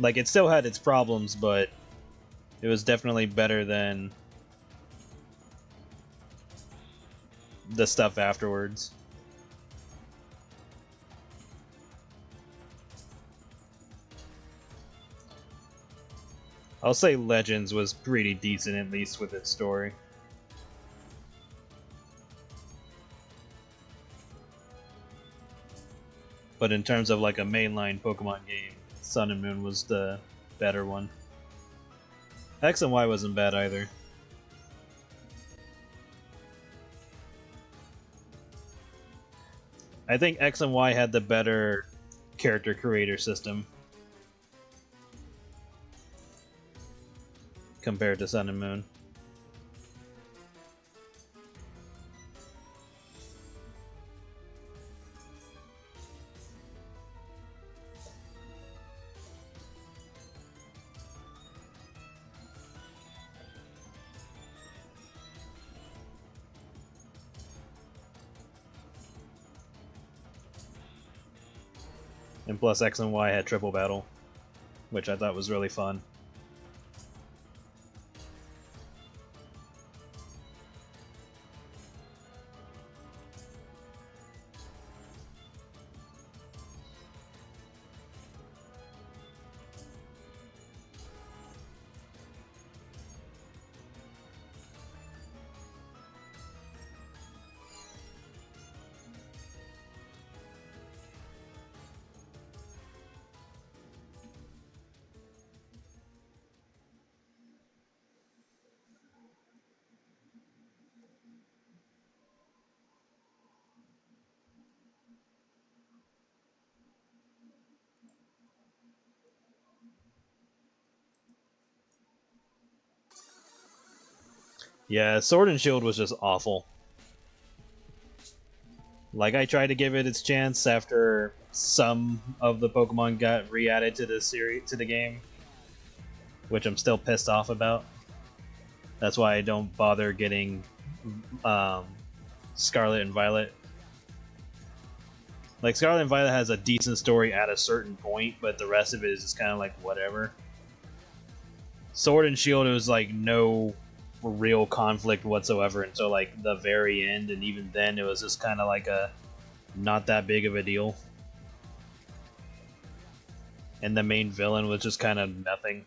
Like it still had its problems, but it was definitely better than the stuff afterwards. I'll say Legends was pretty decent, at least with its story. But in terms of like a mainline Pokemon game, Sun and Moon was the better one. X and Y wasn't bad either. I think X and Y had the better character creator system compared to Sun and Moon. And plus X and Y had triple battle, which I thought was really fun. Yeah, Sword and Shield was just awful. Like, I tried to give it its chance after some of the Pokemon got re-added to the series, to the game, which I'm still pissed off about. That's why I don't bother getting Scarlet and Violet. Like, Scarlet and Violet has a decent story at a certain point, but the rest of it is just kind of like whatever. Sword and Shield, it was like no real conflict whatsoever until like the very end, and even then it was just kind of like a not that big of a deal. And the main villain was just kind of nothing.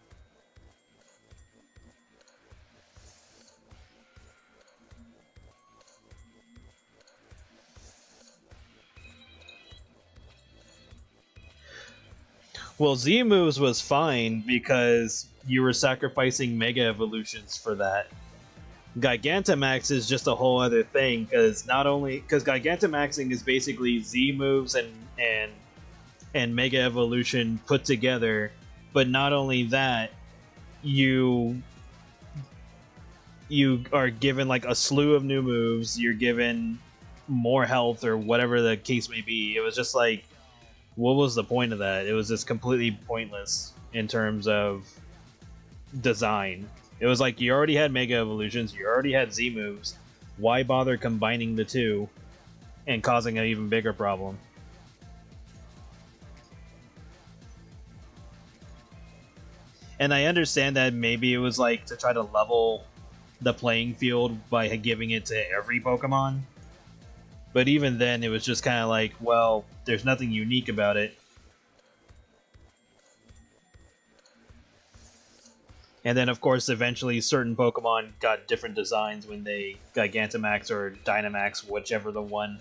Well, Z moves was fine because you were sacrificing Mega Evolutions for that. Gigantamax is just a whole other thing because Gigantamaxing is basically Z moves and Mega Evolution put together. But not only that, you are given like a slew of new moves. You're given more health or whatever the case may be. It was just like, what was the point of that? It was just completely pointless in terms of design. It was like you already had Mega Evolutions, you already had Z moves. Why bother combining the two and causing an even bigger problem? And I understand that maybe it was like to try to level the playing field by giving it to every Pokemon. But even then, it was just kind of like, well, there's nothing unique about it. And then, of course, eventually certain Pokemon got different designs when they Gigantamax or Dynamax, whichever the one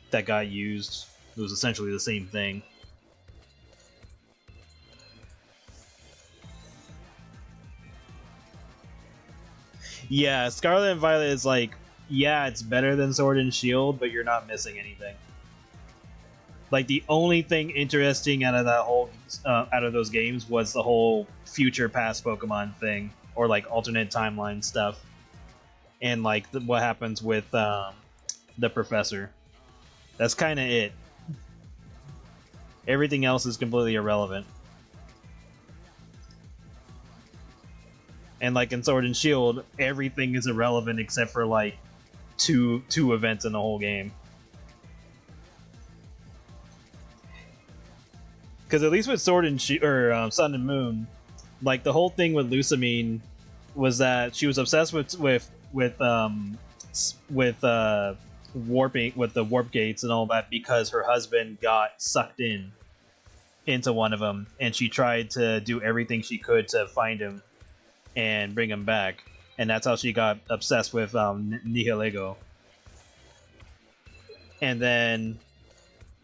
that got used. It was essentially the same thing. Yeah, Scarlet and Violet is like, yeah, it's better than Sword and Shield, but you're not missing anything. Like, the only thing interesting out of that whole out of those games was the whole future past Pokemon thing, or like alternate timeline stuff, and like what happens with the professor. That's kind of it. Everything else is completely irrelevant. And like in Sword and Shield, everything is irrelevant except for like two events in the whole game. Because at least with Sword and Sun and Moon, like the whole thing with Lusamine was that she was obsessed with warping with the warp gates and all that because her husband got sucked into one of them, and she tried to do everything she could to find him and bring him back, and that's how she got obsessed with Nihilego. And then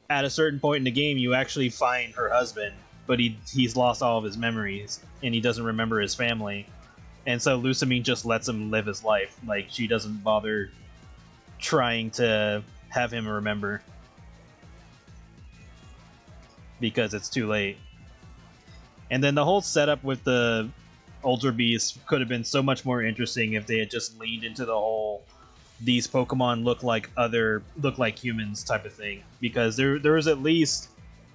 at a certain point in the game, you actually find her husband, but he's lost all of his memories and he doesn't remember his family, and so Lusamine just lets him live his life. Like, she doesn't bother trying to have him remember because it's too late. And then the whole setup with the Ultra Beasts could have been so much more interesting if they had just leaned into the whole these Pokemon look like humans type of thing, because there was at least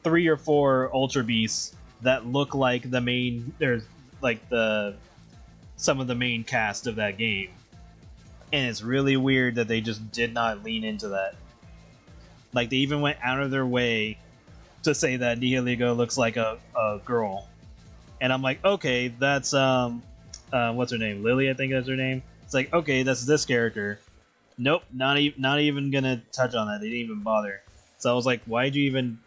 3 or 4 Ultra Beasts that look like the main some of the main cast of that game. And it's really weird that they just did not lean into that. Like, they even went out of their way to say that Nihilego looks like a girl. And I'm like, okay, that's what's her name? Lily, I think that's her name. It's like, okay, that's this character. Nope, not even gonna touch on that. They didn't even bother. So I was like, why'd you even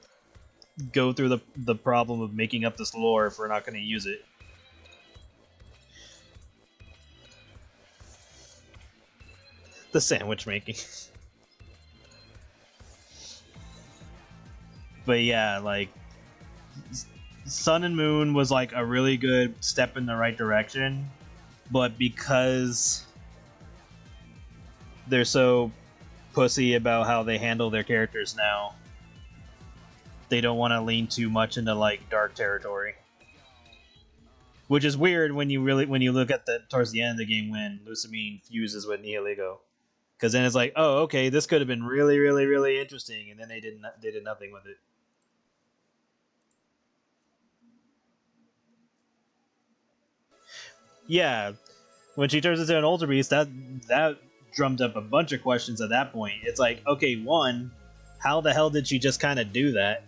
go through the problem of making up this lore if we're not gonna use it? The sandwich making. But yeah, like, Sun and Moon was like a really good step in the right direction, but because they're so pussy about how they handle their characters now, they don't want to lean too much into like dark territory. Which is weird when you look at towards the end of the game when Lusamine fuses with Nihilego. Because then it's like, oh, okay, this could have been really, really, really interesting, and then they did nothing with it. Yeah, when she turns into an Ultra Beast, that drummed up a bunch of questions at that point. It's like, okay, one, how the hell did she just kind of do that?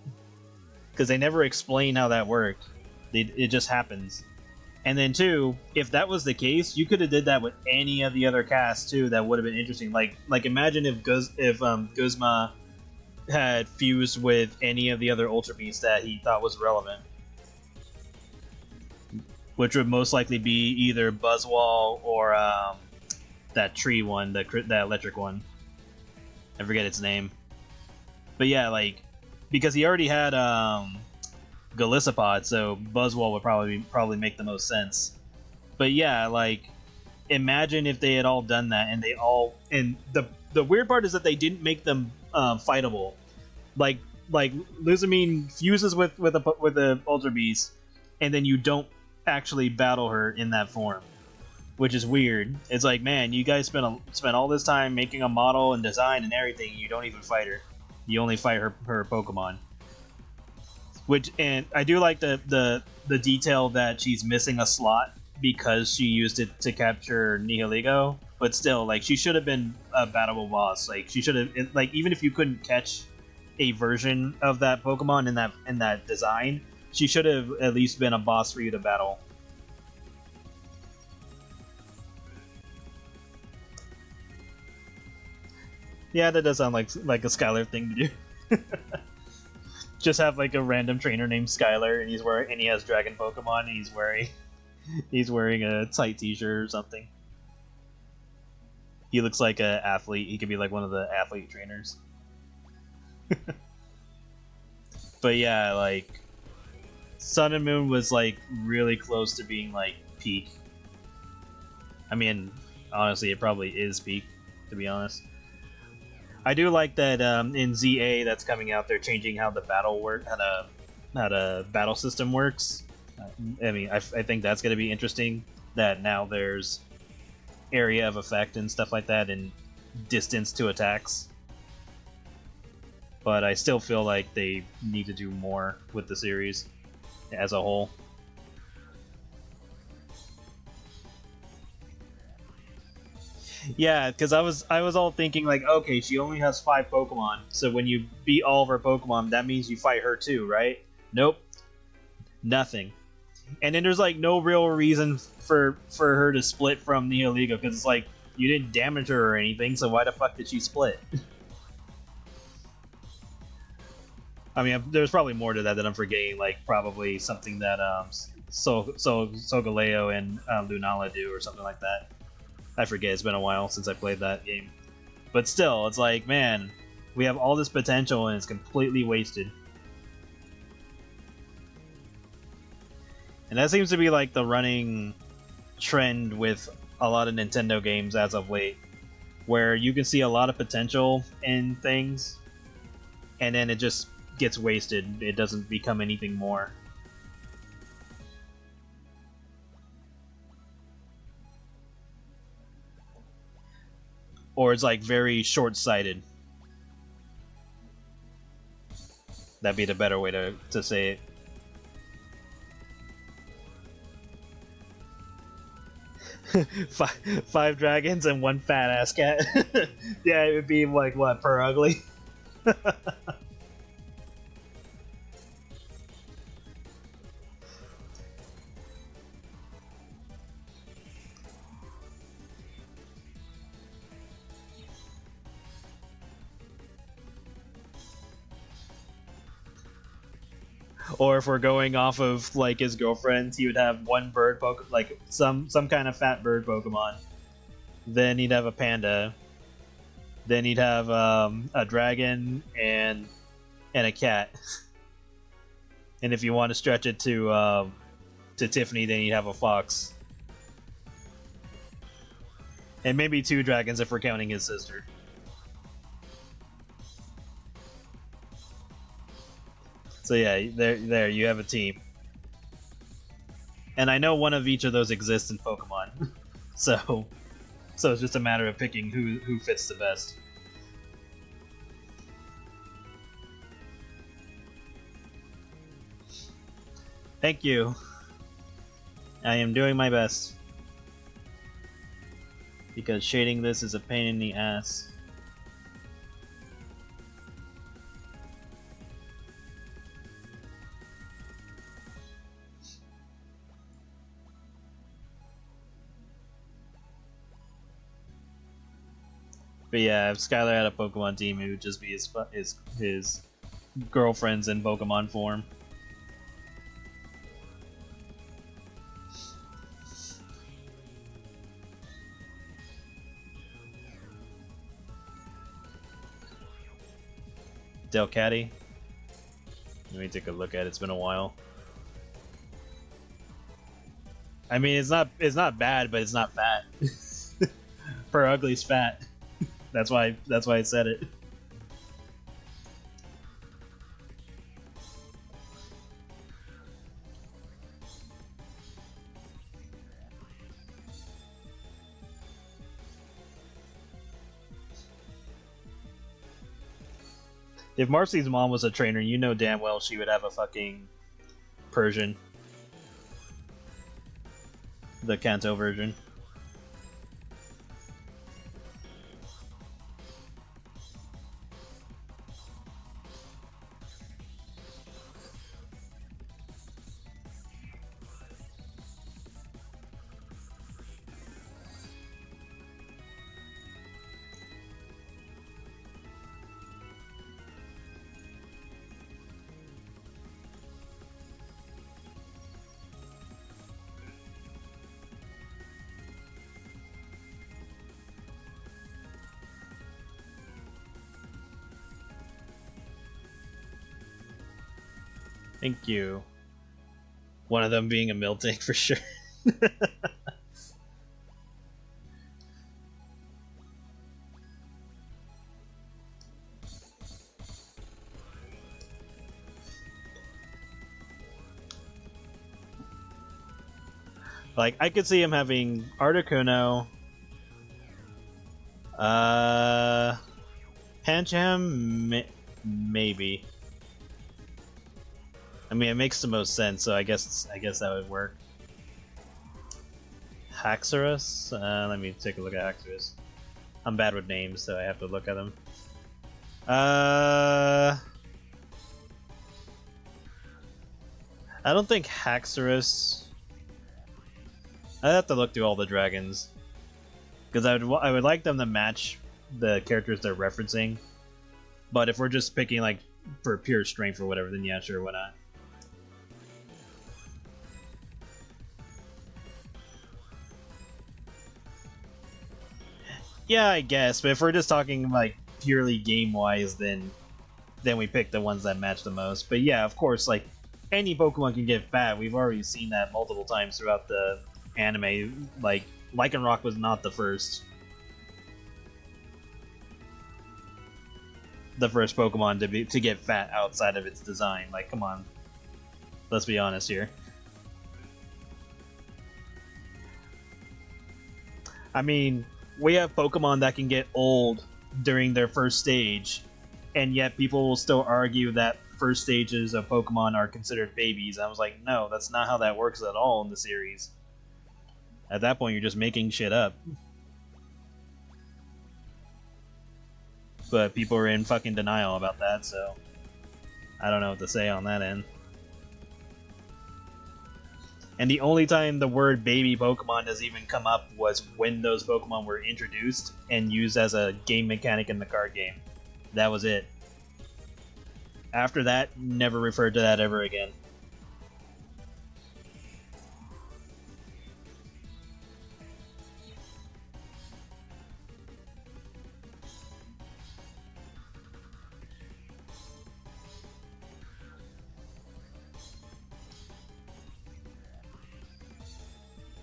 Because they never explain how that worked. It just happens. And then two, if that was the case, you could have did that with any of the other casts too. That would have been interesting. Like imagine if Guzma had fused with any of the other Ultra Beasts that he thought was relevant, which would most likely be either Buzzwole or that tree one, that electric one. I forget its name. But yeah, like, because he already had Golisopod, so Buzzwole would probably make the most sense. But yeah, like, imagine if they had all done that, and the weird part is that they didn't make them fightable. Like Lusamine fuses with the Ultra Beast, and then you don't actually battle her in that form, which is weird. It's like, man, you guys spent all this time making a model and design and everything, and you don't even fight her. You only fight her Pokemon. And I do like the detail that she's missing a slot because she used it to capture Nihilego, but still, like, she should have been a battleable boss. Like, she should have, like, even if you couldn't catch a version of that Pokemon in that design, she should have at least been a boss for you to battle. Yeah, that does sound like a Skylar thing to do. Just have like a random trainer named Skylar, and he has Dragon Pokemon, and he's wearing a tight T-shirt or something. He looks like an athlete. He could be like one of the athlete trainers. But yeah, like, Sun and Moon was like really close to being like peak. I mean, honestly, it probably is peak, to be honest. I do like that in ZA that's coming out, they're changing how the how the battle system works. I mean, I think that's going to be interesting. That now there's area of effect and stuff like that, and distance to attacks. But I still feel like they need to do more with the series as a whole. Yeah, because I was all thinking like, okay, she only has 5 Pokemon, so when you beat all of her Pokemon, that means you fight her too, right? Nope, nothing. And then there's like no real reason for her to split from Neoligo, because it's like you didn't damage her or anything, so why the fuck did she split? I mean, there's probably more to that I'm forgetting, like probably something that Solgaleo and Lunala do or something like that. I forget. It's been a while since I played that game, but still, it's like, man, we have all this potential and it's completely wasted. And that seems to be like the running trend with a lot of Nintendo games as of late, where you can see a lot of potential in things, and then it just gets wasted. It doesn't become anything more. Or it's like very short-sighted. That'd be the better way to say it. Five dragons and one fat ass cat. Yeah, it would be like what, per ugly? Or if we're going off of like his girlfriends, he would have one bird Pokemon, like some kind of fat bird Pokemon. Then he'd have a panda. Then he'd have a dragon and a cat. And if you want to stretch it to Tiffany, then you'd have a fox. And maybe 2 dragons if we're counting his sister. So yeah, there you have a team. And I know one of each of those exists in Pokemon. so it's just a matter of picking who fits the best. Thank you. I am doing my best. Because shading this is a pain in the ass. But yeah, if Skylar had a Pokemon team, it would just be his girlfriends in Pokemon form. Delcatty. Let me take a look at it. It's been a while. I mean, it's not bad, but it's not fat. Per ugly's fat. That's why I said it. If Marcy's mom was a trainer, you know damn well she would have a fucking Persian. The Kanto version. Thank you. One of them being a Miltank for sure. Like, I could see him having Articuno, Pancham, maybe. I mean, it makes the most sense, so I guess that would work. Haxorus? Let me take a look at Haxorus. I'm bad with names, so I have to look at them. I don't think Haxorus. I'd have to look through all the dragons, because I would like them to match the characters they're referencing. But if we're just picking like for pure strength or whatever, then yeah, sure, why not? Yeah, I guess. But if we're just talking like purely game-wise, then we pick the ones that match the most. But yeah, of course, like any Pokemon can get fat. We've already seen that multiple times throughout the anime. Like Lycanroc was not the first Pokemon to get fat outside of its design. Like, come on, let's be honest here. I mean, we have Pokemon that can get old during their first stage, and yet people will still argue that first stages of Pokemon are considered babies. I was like, no, that's not how that works at all in the series. At that point, you're just making shit up. But people are in fucking denial about that, so I don't know what to say on that end. And the only time the word baby Pokemon has even come up was when those Pokemon were introduced and used as a game mechanic in the card game. That was it. After that, never referred to that ever again.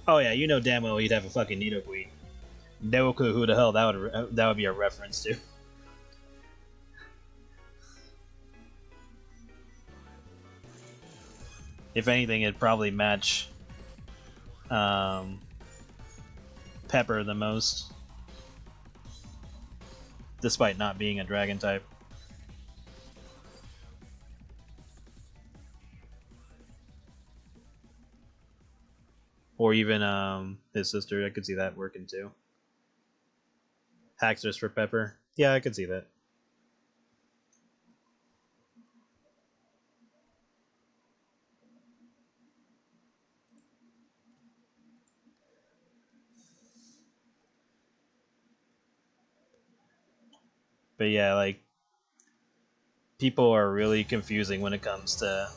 Oh yeah, you know damn well he'd have a fucking Nidoqueen. No clue who the hell that would be a reference to. If anything, it'd probably match Pepper the most, despite not being a dragon type. Or even his sister, I could see that working too. Haxorus for Pepper. Yeah, I could see that. But yeah, like, people are really confusing when it comes to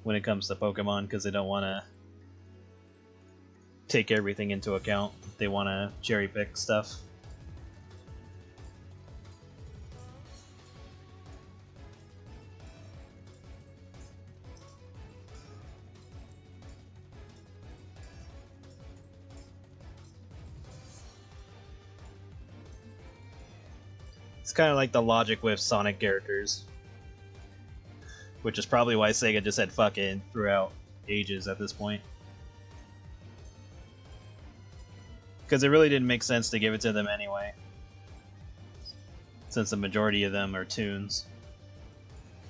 Pokemon, because they don't want to take everything into account. They want to cherry pick stuff. It's kind of like the logic with Sonic characters, which is probably why Sega just said fuck it throughout ages at this point. Because it really didn't make sense to give it to them anyway, since the majority of them are tunes.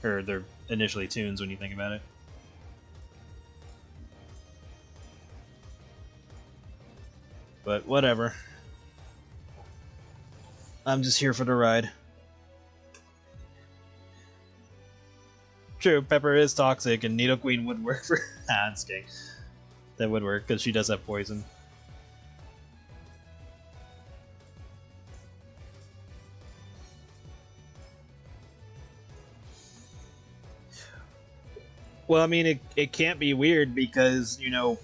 Or they're initially tunes when you think about it. But whatever. I'm just here for the ride. True, Pepper is toxic, and Nidoqueen would work for... Ah, I'm just kidding. That would work, because she does have poison. Well, I mean, it can't be weird, because, you know,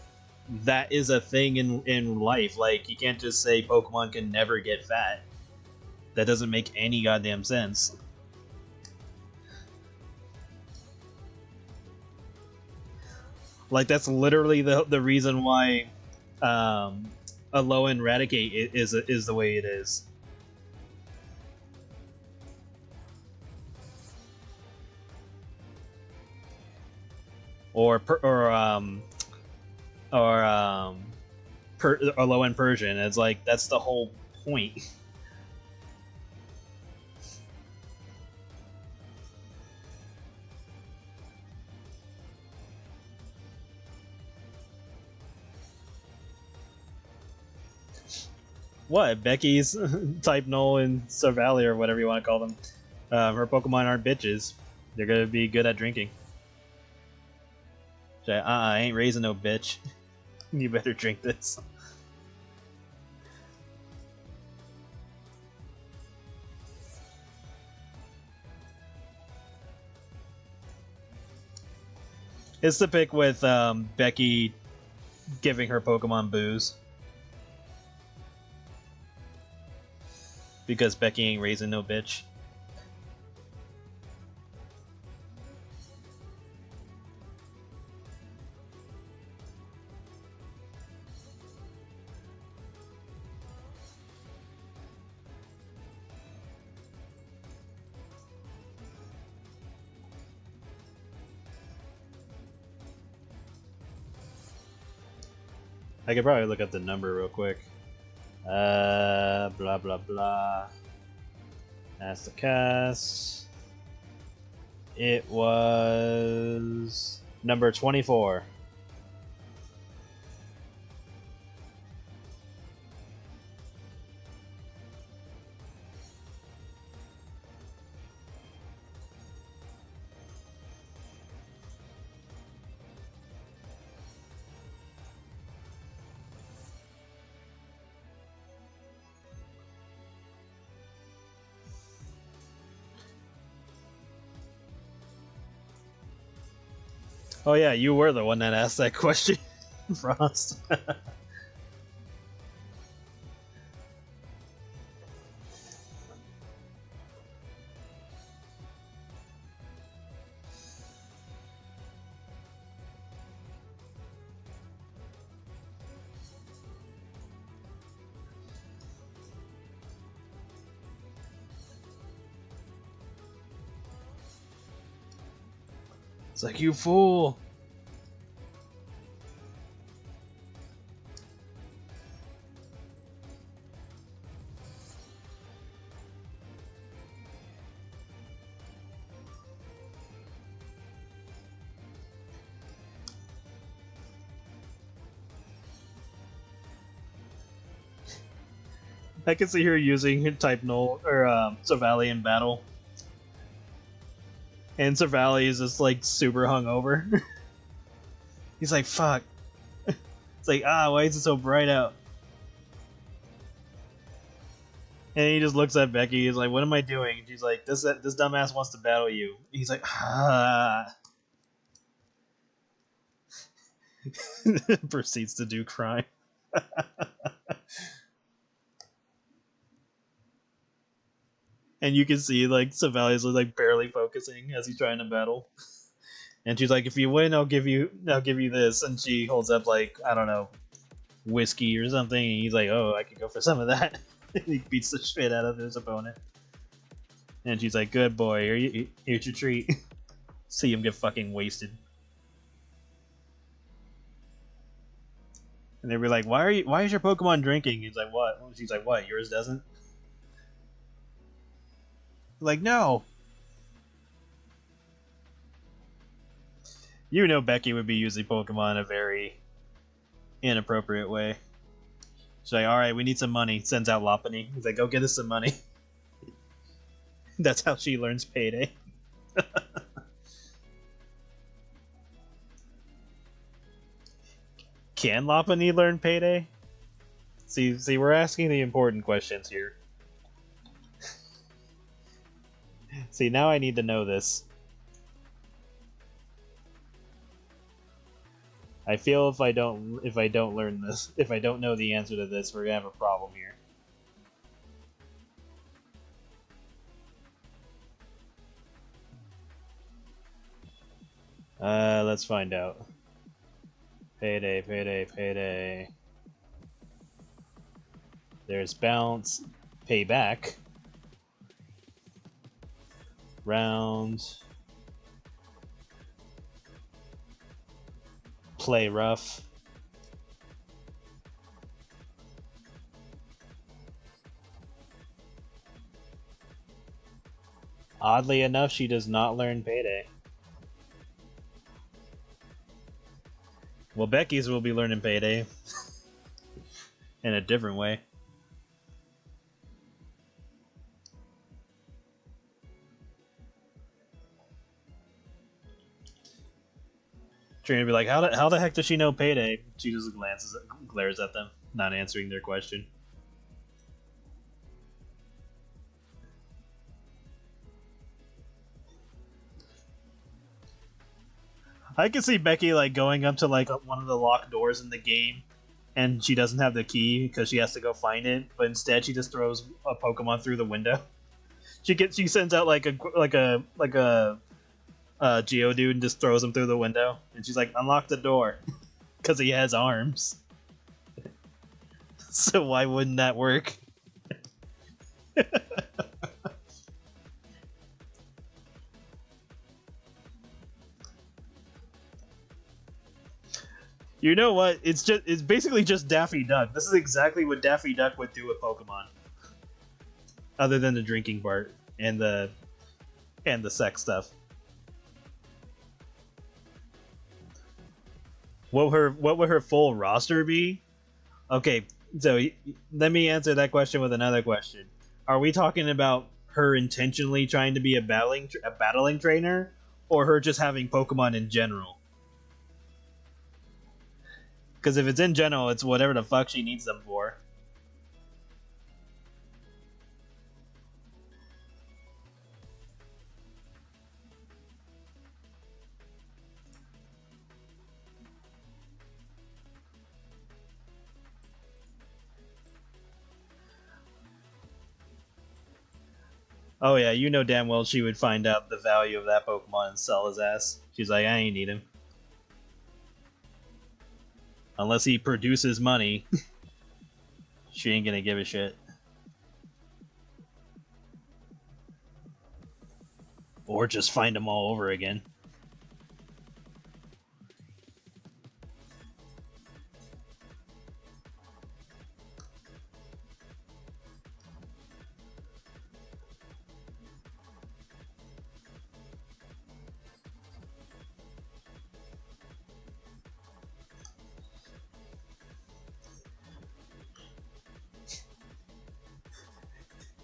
that is a thing in life. Like, you can't just say Pokemon can never get fat. That doesn't make any goddamn sense. Like, that's literally the reason why Alolan Raticate is the way it is. Or Alolan Persian. It's like, that's the whole point. What? Becky's type null and Sorvali or whatever you want to call them. Her Pokemon aren't bitches. They're gonna be good at drinking. I ain't raising no bitch. You better drink this. It's the pick with Becky giving her Pokemon booze. Because Becky ain't raising no bitch. I could probably look up the number real quick. Blah blah blah. That's the cast. It was number 24. Oh yeah, you were the one that asked that question, Frost. It's like, you fool! I can see her using type null or Savali in battle. And Savali is just like super hungover. He's like, fuck. It's like, why is it so bright out? And he just looks at Becky. He's like, what am I doing? She's like, this dumbass wants to battle you. He's like, proceeds to do crime. And you can see like Savali's like barely focusing as he's trying to battle. And she's like, if you win, I'll give you this. And she holds up like, I don't know, whiskey or something. And he's like, oh, I could go for some of that. And he beats the shit out of his opponent. And she's like, good boy, here's your treat. See him get fucking wasted. And they'd be like, why is your Pokemon drinking? He's like, what? She's like, what? Yours doesn't? Like, no. You know Becky would be using Pokemon in a very inappropriate way. She's like, alright, we need some money. Sends out Lopunny. He's like, go get us some money. That's how she learns Payday. Can Lopunny learn Payday? See, we're asking the important questions here. See, now I need to know this. I feel if I don't learn this, if I don't know the answer to this, we're gonna have a problem here. Let's find out. Payday, payday, payday. There's bounce, payback, round, play rough. Oddly enough, she does not learn Payday. Well, Becky's will be learning Payday. In a different way. Trainer be like, how the heck does she know Payday? She just glares at them, not answering their question. I can see Becky like going up to like one of the locked doors in the game, and she doesn't have the key because she has to go find it. But instead, she just throws a Pokemon through the window. She sends out like a Geodude and just throws him through the window, and she's like, unlock the door, because he has arms. So why wouldn't that work? You know what? It's basically just Daffy Duck. This is exactly what Daffy Duck would do with Pokemon. Other than the drinking part and the sex stuff. What would her full roster be? Okay, so let me answer that question with another question. Are we talking about her intentionally trying to be a battling trainer, or her just having Pokemon in general? Because if it's in general, it's whatever the fuck she needs them for. Oh yeah, you know damn well she would find out the value of that Pokemon and sell his ass. She's like, I ain't need him. Unless he produces money, she ain't gonna give a shit. Or just find them all over again.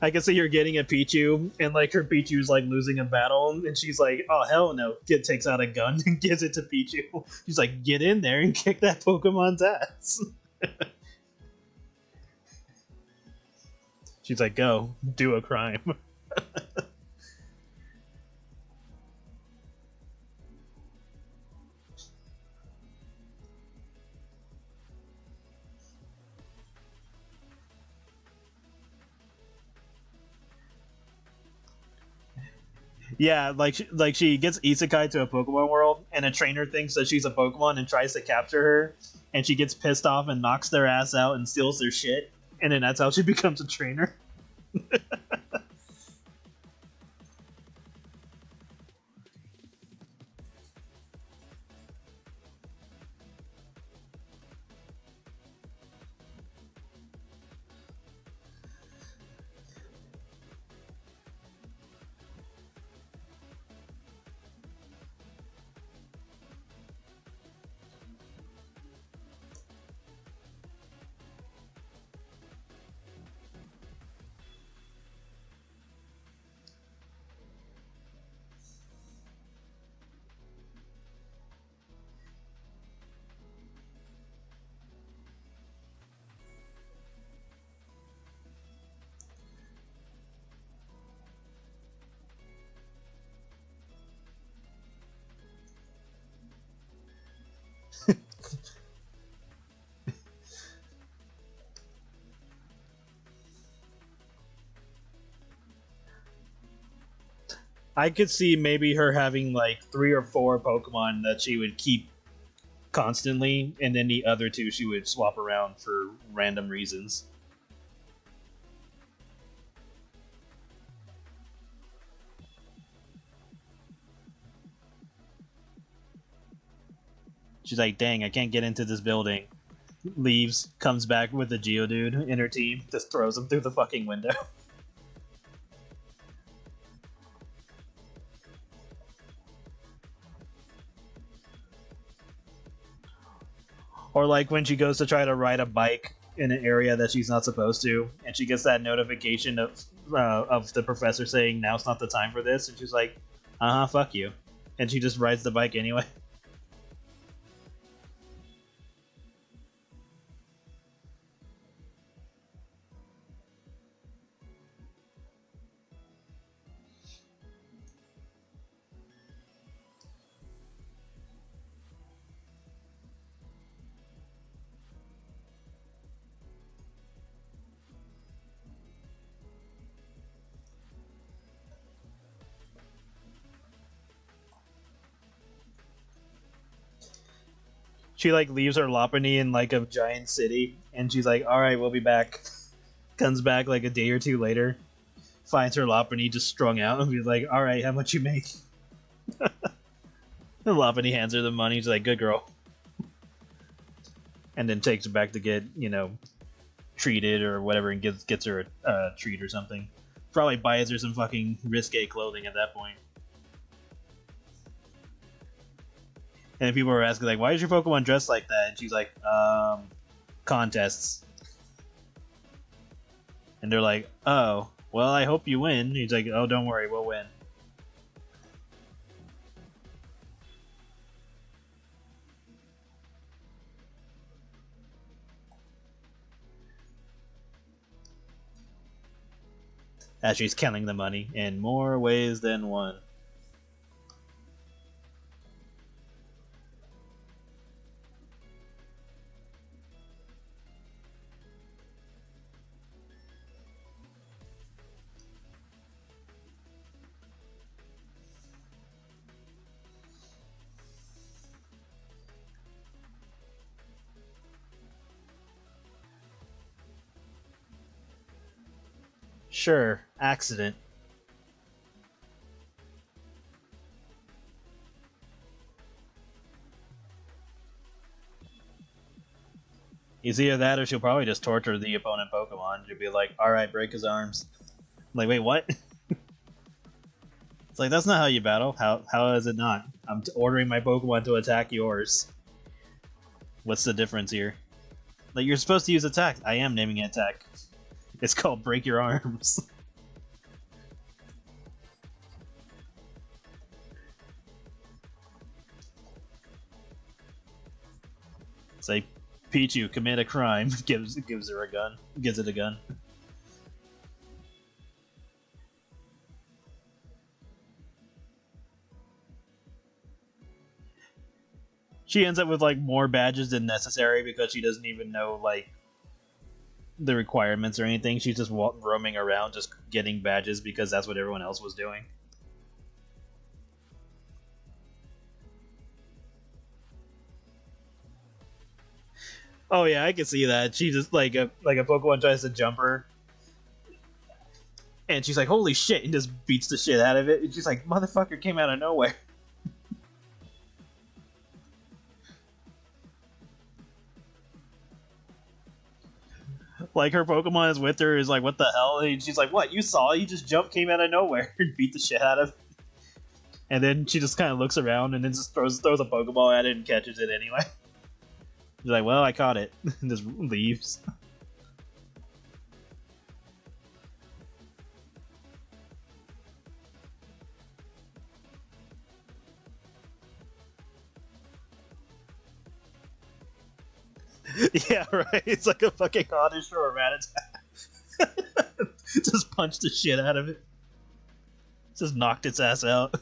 I can see her getting a Pichu, and like her Pichu's like losing a battle, and she's like, "Oh hell no!" Kid takes out a gun and gives it to Pichu. She's like, "Get in there and kick that Pokemon's ass." She's like, "Go do a crime." Yeah, like she gets isekai to a Pokemon world, and a trainer thinks that she's a Pokemon and tries to capture her, and she gets pissed off and knocks their ass out and steals their shit, and then that's how she becomes a trainer. I could see maybe her having like 3 or 4 Pokemon that she would keep constantly, and then the other 2 she would swap around for random reasons. She's like, dang, I can't get into this building. Leaves, comes back with the Geodude in her team, just throws him through the fucking window. Or like when she goes to try to ride a bike in an area that she's not supposed to, and she gets that notification of the professor saying now's not the time for this, and she's like, fuck you, and she just rides the bike anyway. She like leaves her Lopunny in like a giant city, and she's like, "All right, we'll be back." Comes back like a day or two later, finds her Lopunny just strung out, and he's like, "All right, how much you make?" The Lopunny hands her the money. She's like, "Good girl," and then takes her back to get treated or whatever, and gets her a treat or something. Probably buys her some fucking risque clothing at that point. And people were asking like, "Why is your Pokemon dressed like that?" And she's like, "Contests." And they're like, "Oh, well, I hope you win." He's like, "Oh, don't worry, we'll win." As she's counting the money in more ways than one. Sure, accident. It's either that or she'll probably just torture the opponent Pokemon. She'll be like, "Alright, break his arms." I'm like, wait, what? It's like, that's not how you battle. How is it not? I'm ordering my Pokemon to attack yours. What's the difference here? Like, you're supposed to use attack. I am naming it attack. It's called break your arms. It's like, Pichu, commit a crime. gives her a gun. Gives it a gun. She ends up with like more badges than necessary because she doesn't even know like the requirements or anything. She's just roaming around, just getting badges because that's what everyone else was doing. Oh yeah, I can see that. She just like a Pokemon tries to jump her, and she's like, "Holy shit!" and just beats the shit out of it. And she's like, "Motherfucker came out of nowhere." Like her Pokemon is with her is like, "What the hell?" And she's like, "What? You saw? You just jumped, came out of nowhere, and beat the shit out of it." And then she just kind of looks around and then just throws a Pokeball at it and catches it anyway. She's like, "Well, I caught it," and just leaves. Yeah, right. It's like a fucking Oddish or a Rattata. Just punched the shit out of it. Just knocked its ass out.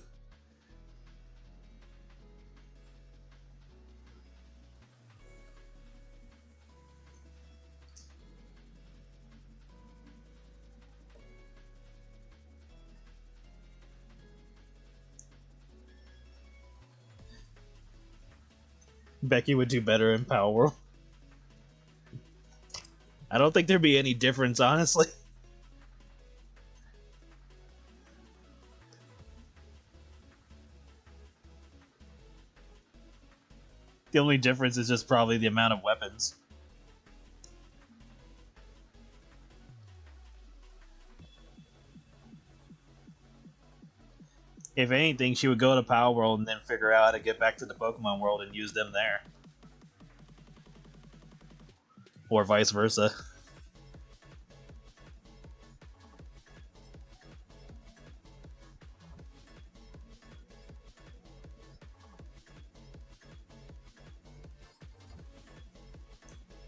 Becky would do better in Power World. I don't think there'd be any difference, honestly. The only difference is just probably the amount of weapons. If anything, she would go to Power World and then figure out how to get back to the Pokemon world and use them there. Or vice versa.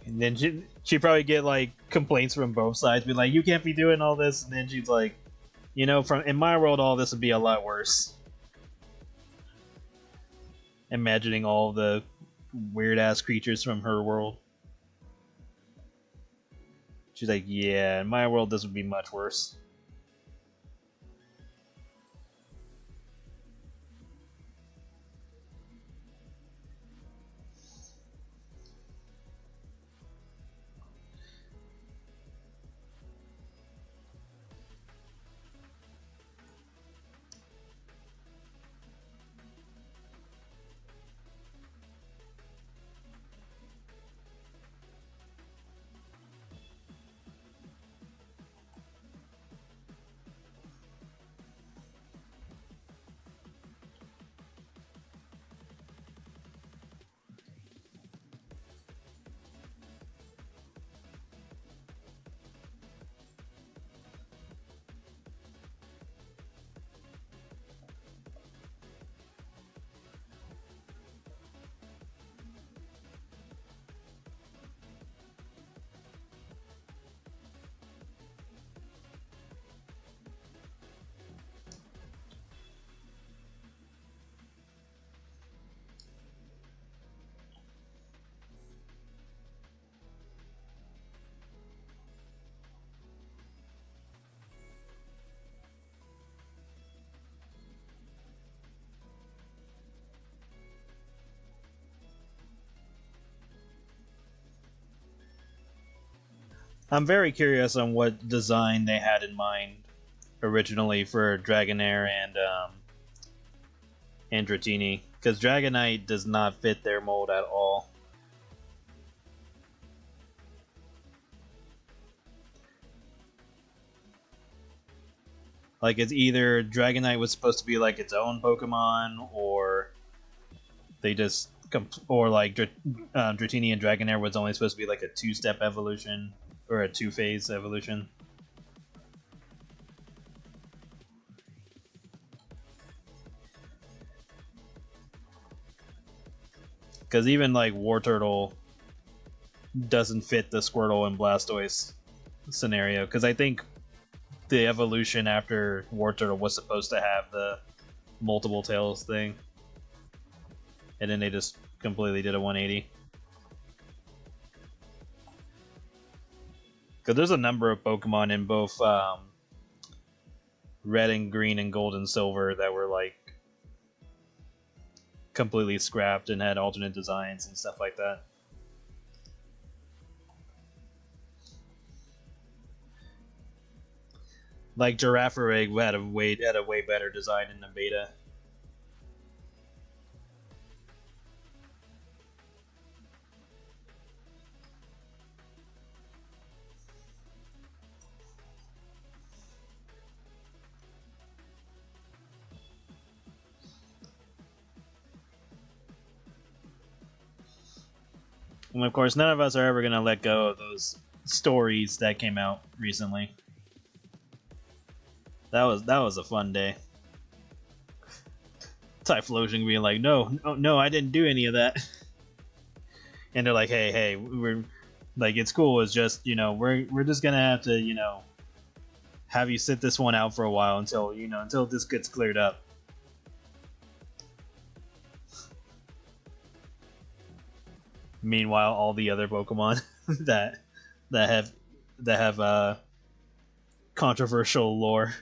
And then she'd probably get like complaints from both sides, be like, "You can't be doing all this," and then she's like, "You know, from in my world, all this would be a lot worse." Imagining all the weird ass creatures from her world. She's like, "Yeah, in my world, this would be much worse." I'm very curious on what design they had in mind originally for Dragonair and Dratini, because Dragonite does not fit their mold at all. Like, it's either Dragonite was supposed to be like its own Pokemon, or they just or like Dratini and Dragonair was only supposed to be like a two-step evolution or a two-phase evolution. Because even like Wartortle doesn't fit the Squirtle and Blastoise scenario. Because I think the evolution after Wartortle was supposed to have the multiple tails thing, and then they just completely did a 180. Because there's a number of Pokemon in both Red and Green and Gold and Silver that were like completely scrapped and had alternate designs and stuff like that. Like Girafarig had a way better design in the beta. And of course, none of us are ever gonna let go of those stories that came out recently. That was a fun day. Typhlosion being like, no, I didn't do any of that. And they're like, hey, we're like, it's cool. It's just, we're just gonna have to, have you sit this one out for a while until this gets cleared up. Meanwhile, all the other Pokemon that have controversial lore.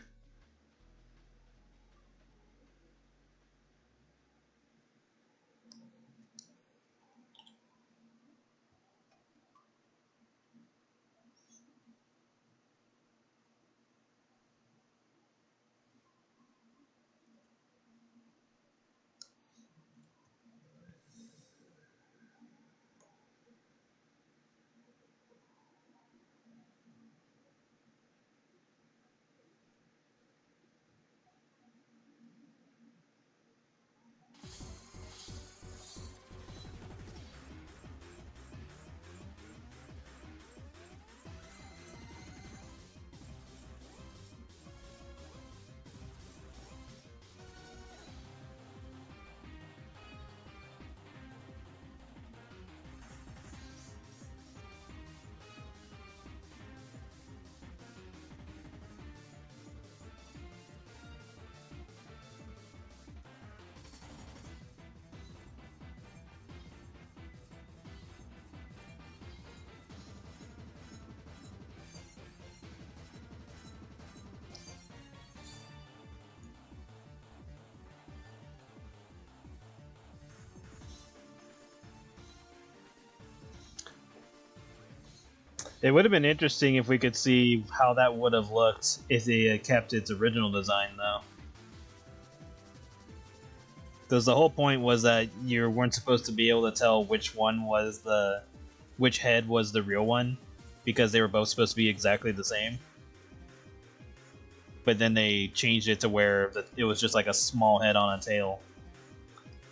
It would have been interesting if we could see how that would have looked if they had kept its original design, though. Because the whole point was that you weren't supposed to be able to tell which head was the real one, because they were both supposed to be exactly the same. But then they changed it to where it was just like a small head on a tail.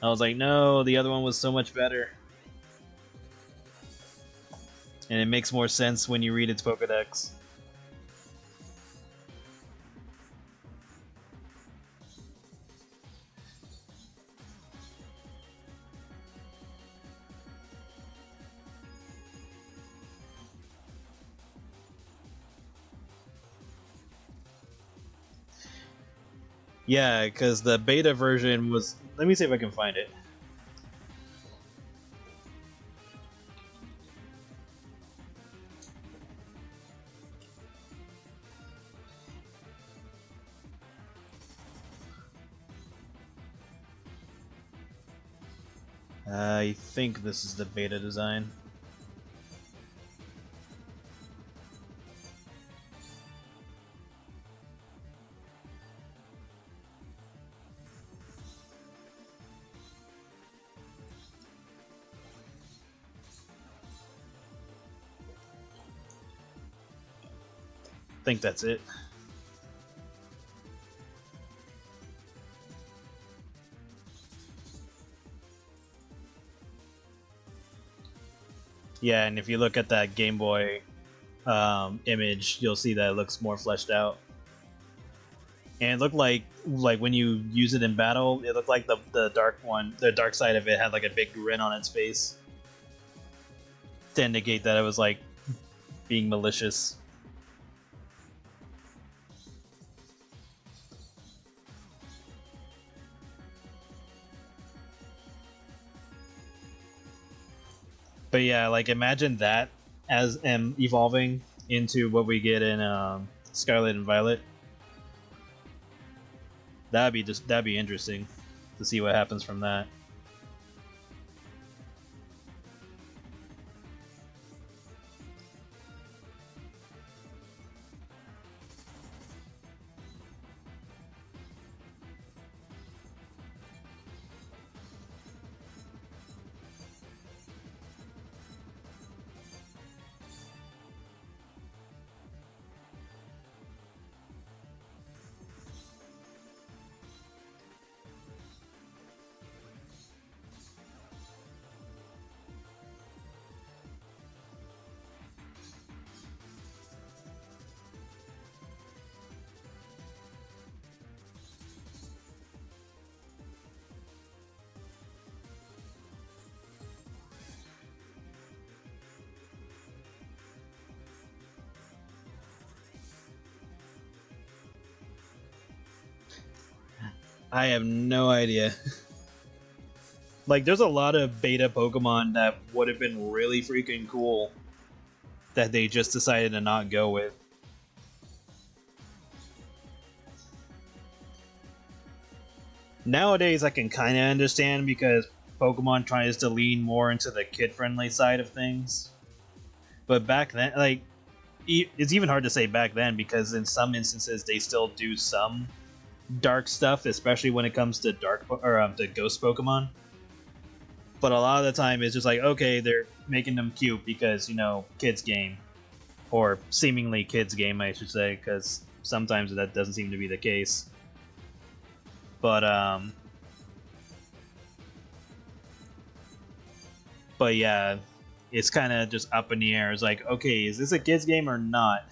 I was like, no, the other one was so much better. And it makes more sense when you read its Pokedex. Yeah, because the beta version was... Let me see if I can find it. I think this is the beta design. I think that's it. Yeah, and if you look at that Game Boy image, you'll see that it looks more fleshed out. And it looked like when you use it in battle, it looked like the dark side of it had like a big grin on its face to indicate that it was like being malicious. But yeah, like imagine that as evolving into what we get in Scarlet and Violet. That'd be interesting to see what happens from that. I have no idea. Like, there's a lot of beta Pokemon that would have been really freaking cool that they just decided to not go with. Nowadays, I can kind of understand because Pokemon tries to lean more into the kid-friendly side of things. But back then, like, it's even hard to say back then because in some instances they still do some dark stuff, especially when it comes to to ghost Pokemon. But a lot of the time, it's just like, okay, they're making them cute because, you know, kids game, or seemingly kids game, I should say, because sometimes that doesn't seem to be the case. But yeah, it's kind of just up in the air. It's like, okay, is this a kids game or not?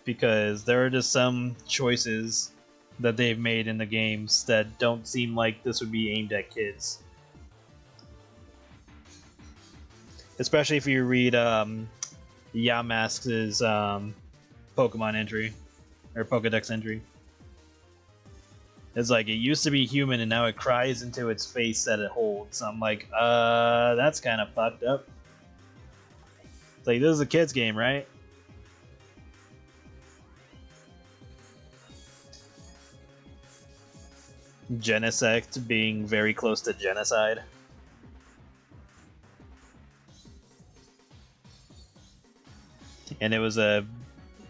Because there are just some choices that they've made in the games that don't seem like this would be aimed at kids. Especially if you read Yamask's Pokemon entry, or Pokedex entry. It's like, it used to be human and now it cries into its face that it holds. I'm like, that's kind of fucked up. It's like, this is a kid's game, right? Genesect being very close to genocide. And it was a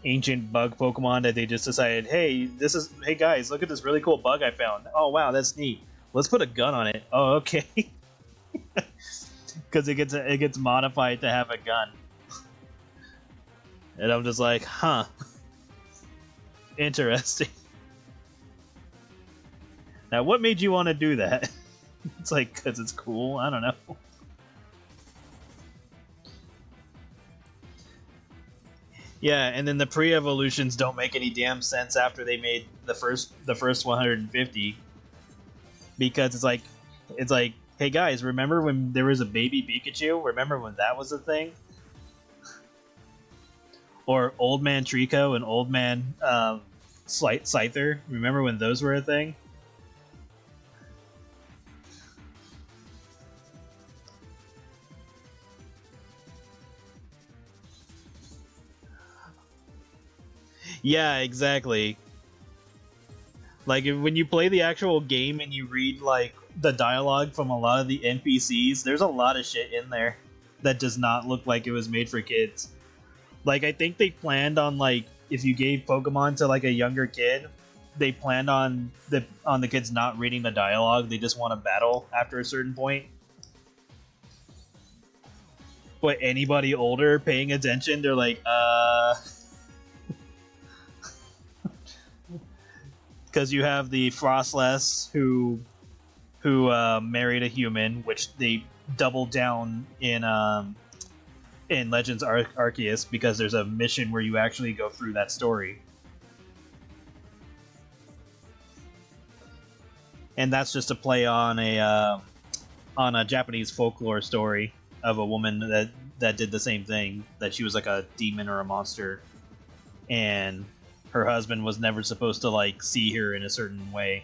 ancient bug Pokemon that they just decided, hey guys, look at this really cool bug I found. Oh wow, that's neat. Let's put a gun on it. Oh, okay. Because it gets modified to have a gun. And I'm just like, huh. Interesting. Now, what made you want to do that? It's like, because it's cool? I don't know. Yeah, and then the pre-evolutions don't make any damn sense after they made the first 150. Because it's like, hey guys, remember when there was a baby Pikachu? Remember when that was a thing? Or Old Man Trico and Old Man Scyther? Remember when those were a thing? Yeah, exactly. Like, when you play the actual game and you read, like, the dialogue from a lot of the NPCs, there's a lot of shit in there that does not look like it was made for kids. Like, I think they planned on, like, if you gave Pokemon to, like, a younger kid, they planned on the kids not reading the dialogue, they just want to battle after a certain point. But anybody older paying attention, they're like, because you have the Frostless who married a human, which they doubled down in Legends Arceus, because there's a mission where you actually go through that story. And that's just a play on a Japanese folklore story of a woman that did the same thing, that she was like a demon or a monster, and her husband was never supposed to like see her in a certain way,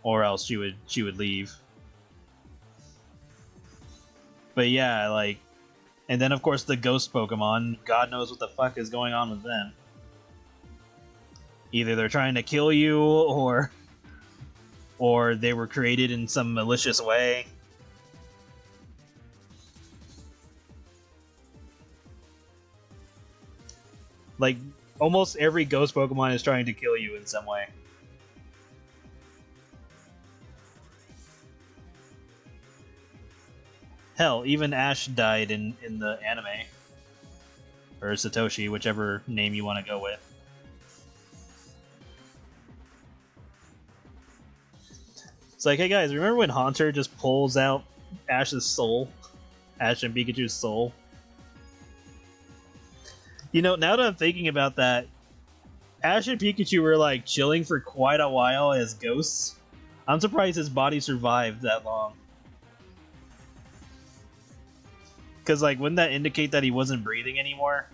or else she would leave. But yeah, like, and then of course the ghost Pokemon, God knows what the fuck is going on with them. Either they're trying to kill you, or they were created in some malicious way. Like, almost every ghost Pokemon is trying to kill you in some way. Hell, even Ash died in the anime. Or Satoshi, whichever name you want to go with. It's like, hey guys, remember when Haunter just pulls out Ash's soul? Ash and Pikachu's soul? You know, now that I'm thinking about that, Ash and Pikachu were like chilling for quite a while as ghosts. I'm surprised his body survived that long. Because, like, wouldn't that indicate that he wasn't breathing anymore?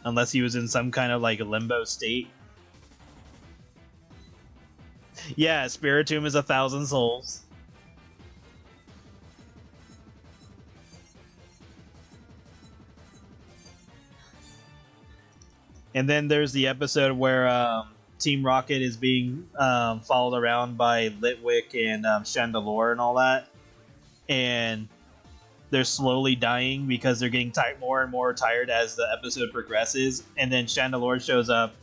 Unless he was in some kind of, like, limbo state. Yeah, Spiritomb is 1,000 souls. And then there's the episode where Team Rocket is being followed around by Litwick and Chandelure and all that. And they're slowly dying because they're getting more and more tired as the episode progresses. And then Chandelure shows up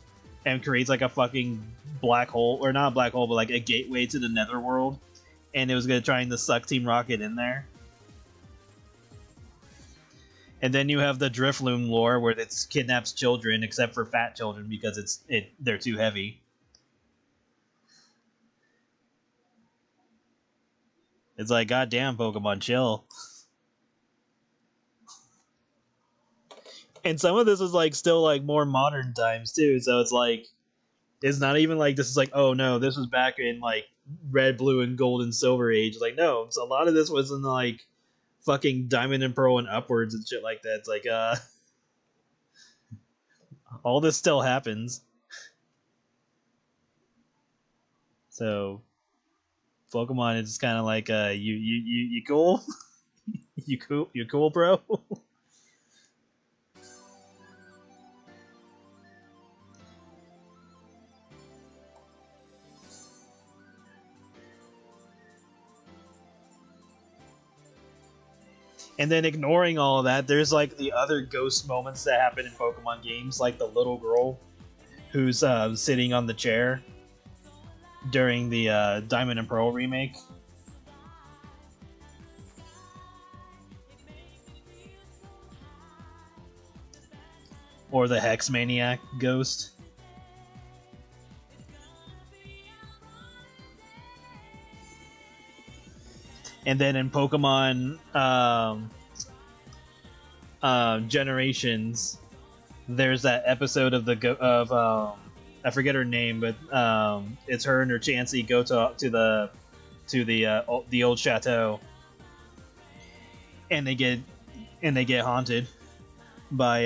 and creates like a fucking black hole, or not a black hole, but like a gateway to the netherworld. And it was going to try to suck Team Rocket in there. And then you have the Drifloon lore where it kidnaps children, except for fat children because they're too heavy. It's like, goddamn, Pokemon, chill. And some of this is like still like more modern times too, so it's like, it's not even like this is like, oh no, this was back in like red, blue, and gold and silver age. Like, no, so a lot of this was in like fucking Diamond and Pearl and upwards and shit like that. It's like, all this still happens. So Pokemon is kind of like, you cool? you cool, bro? And then ignoring all of that, there's like the other ghost moments that happen in Pokemon games, like the little girl who's sitting on the chair during the Diamond and Pearl remake. Or the Hex Maniac ghost. And then in Pokemon Generations, there's that episode of I forget her name, but it's her and her Chansey go to the old chateau, and they get haunted by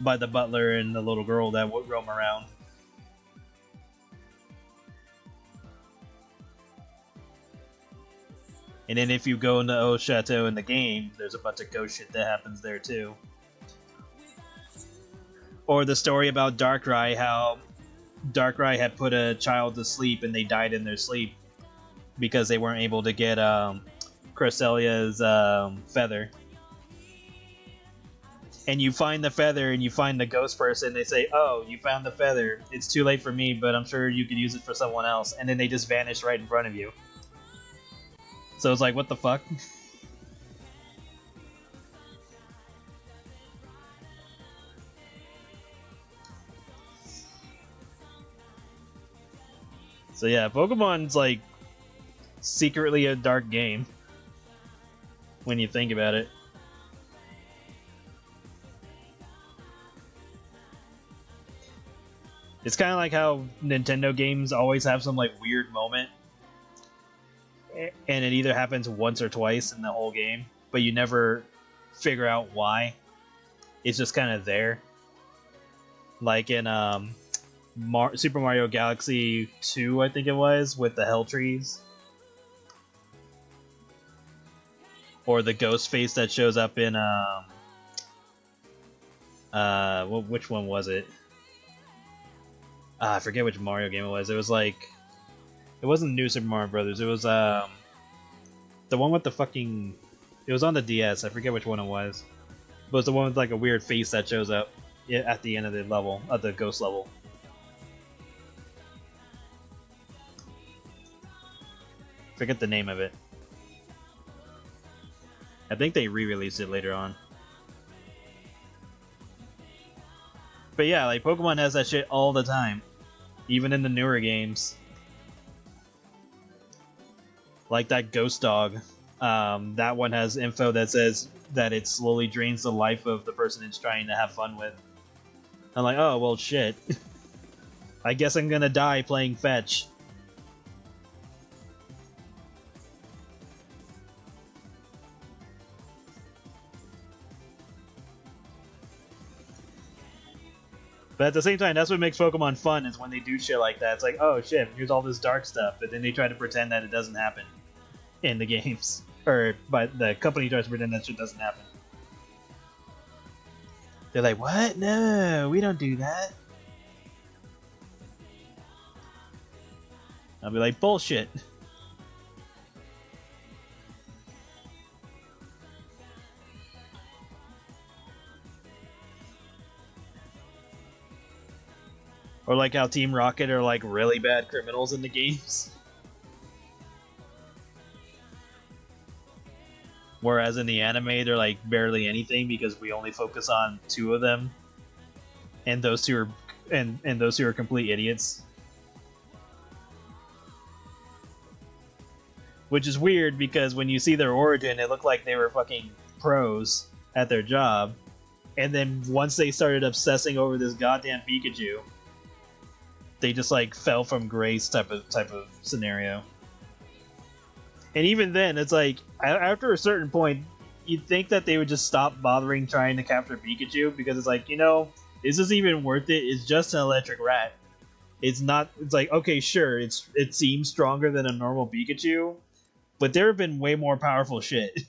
the butler and the little girl that would roam around. And then if you go into Old Chateau in the game, there's a bunch of ghost shit that happens there too. Or the story about Darkrai, how Darkrai had put a child to sleep and they died in their sleep because they weren't able to get Cresselia's feather. And you find the feather and you find the ghost person, they say, oh, you found the feather. It's too late for me, but I'm sure you could use it for someone else. And then they just vanish right in front of you. So it's like, what the fuck? So yeah, Pokemon's like secretly a dark game when you think about it. It's kind of like how Nintendo games always have some like weird moment, and it either happens once or twice in the whole game, but you never figure out why. It's just kind of there. Like in Super Mario Galaxy 2, I think it was, with the Hell Trees. Or the ghost face that shows up in which one was it? I forget which Mario game it was. It was like, it wasn't New Super Mario Brothers. It was the one with the fucking. It was on the DS. I forget which one it was. But it was the one with like a weird face that shows up at the end of the level, of the ghost level. Forget the name of it. I think they re-released it later on. But yeah, like Pokemon has that shit all the time. Even in the newer games. Like that ghost dog. That one has info that says that it slowly drains the life of the person it's trying to have fun with. I'm like, oh, well, shit. I guess I'm gonna die playing fetch. But at the same time, that's what makes Pokemon fun, is when they do shit like that. It's like, oh shit, here's all this dark stuff, but then they try to pretend that it doesn't happen in the games. But the company tries to pretend that shit doesn't happen. They're like, what? No, we don't do that. I'll be like, bullshit. Or like how Team Rocket are like really bad criminals in the games. Whereas in the anime, they're like barely anything because we only focus on 2 of them, and those two are and those two are complete idiots. Which is weird because when you see their origin, it looked like they were fucking pros at their job, and then once they started obsessing over this goddamn Pikachu, they just like fell from grace type of scenario. And even then, it's like, after a certain point, you'd think that they would just stop bothering trying to capture Pikachu, because it's like, you know, is this even worth it? It's just an electric rat. It's not, it's like, okay, sure, it seems stronger than a normal Pikachu, but there have been way more powerful shit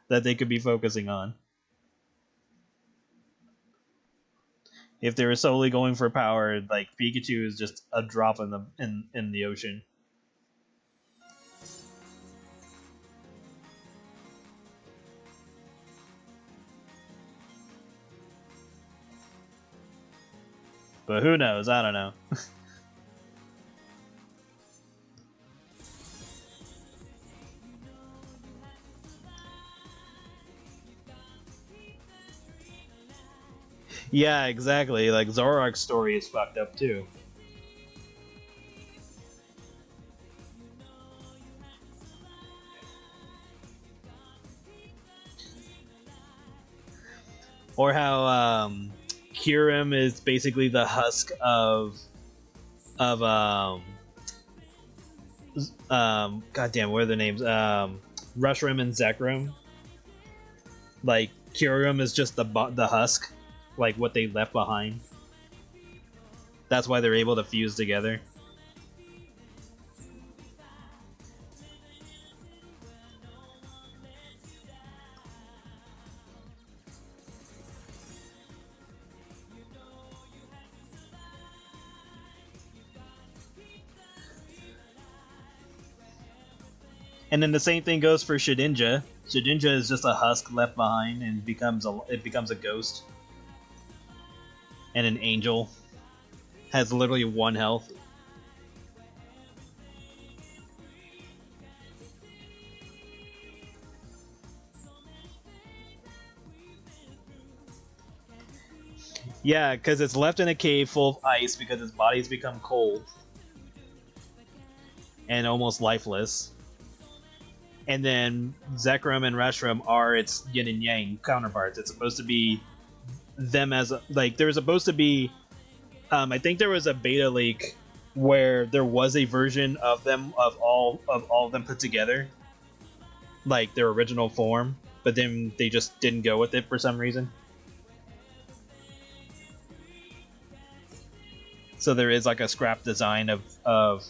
that they could be focusing on. If they were solely going for power, like, Pikachu is just a drop in the ocean. But who knows? I don't know. Yeah, exactly. Like, Zoroark's story is fucked up too. Or how Kyurem is basically the husk of goddamn, what are their names? Rushram and Zekrom. Like, Kyurem is just the husk, like what they left behind. That's why they're able to fuse together. And then the same thing goes for Shedinja. Shedinja is just a husk left behind and becomes a ghost. And an angel. Has literally 1 health. Yeah, because it's left in a cave full of ice because its body's become cold. and almost lifeless. And then Zekrom and Reshiram are its yin and yang counterparts. It's supposed to be them as like there was supposed to be. I think there was a beta leak where there was a version of them of all of them put together, like their original form, but then they just didn't go with it for some reason. So there is like a scrap design of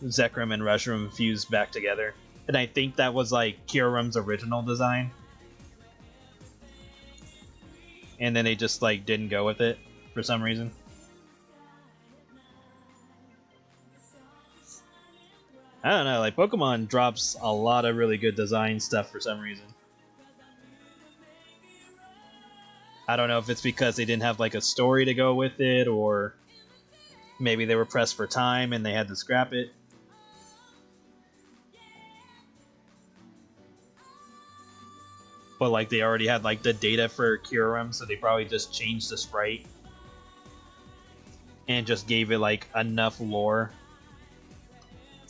Zekrom and Reshiram fused back together. And I think that was like Kyurem's original design. And then they just like didn't go with it for some reason. I don't know, like Pokemon drops a lot of really good design stuff for some reason. I don't know if it's because they didn't have like a story to go with it, or maybe they were pressed for time and they had to scrap it. But like they already had like the data for Kyurem, so they probably just changed the sprite and just gave it like enough lore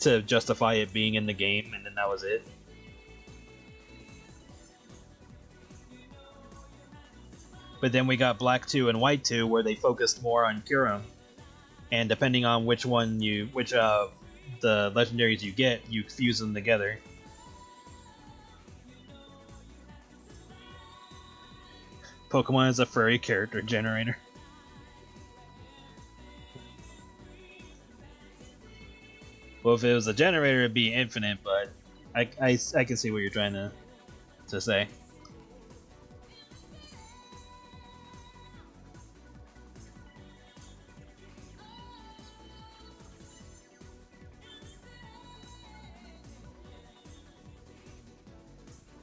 to justify it being in the game, and then that was it. But then we got Black 2 and White 2 where they focused more on Kyurem, and depending on which one which of the legendaries you get, you fuse them together. Pokemon is a furry character generator. Well, if it was a generator, it'd be infinite, but I can see what you're trying to say.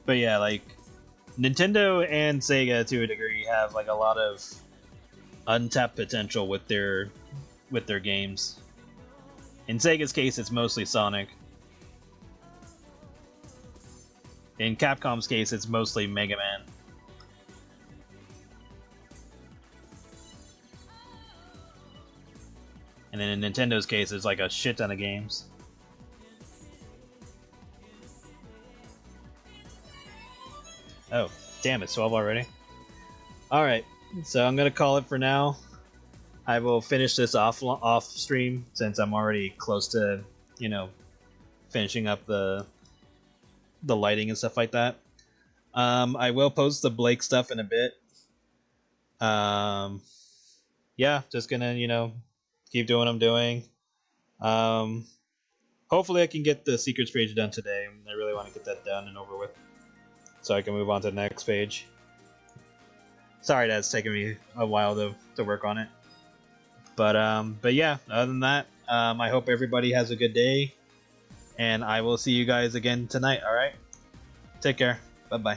But yeah, like Nintendo and Sega to a degree have like a lot of untapped potential with their games. In Sega's case, it's mostly Sonic. In Capcom's case, it's mostly Mega Man. And then in Nintendo's case, there's like a shit ton of games. Oh, damn, it's 12 already. Alright, so I'm gonna call it for now. I will finish this off stream since I'm already close to, you know, finishing up the lighting and stuff like that. I will post the Blake stuff in a bit. Yeah, just gonna, you know, keep doing what I'm doing. Hopefully I can get the secrets page done today. I really want to get that done and over with, so I can move on to the next page. Sorry that it's taken me a while to work on it. But yeah, other than that, I hope everybody has a good day, and I will see you guys again tonight, alright? Take care. Bye-bye.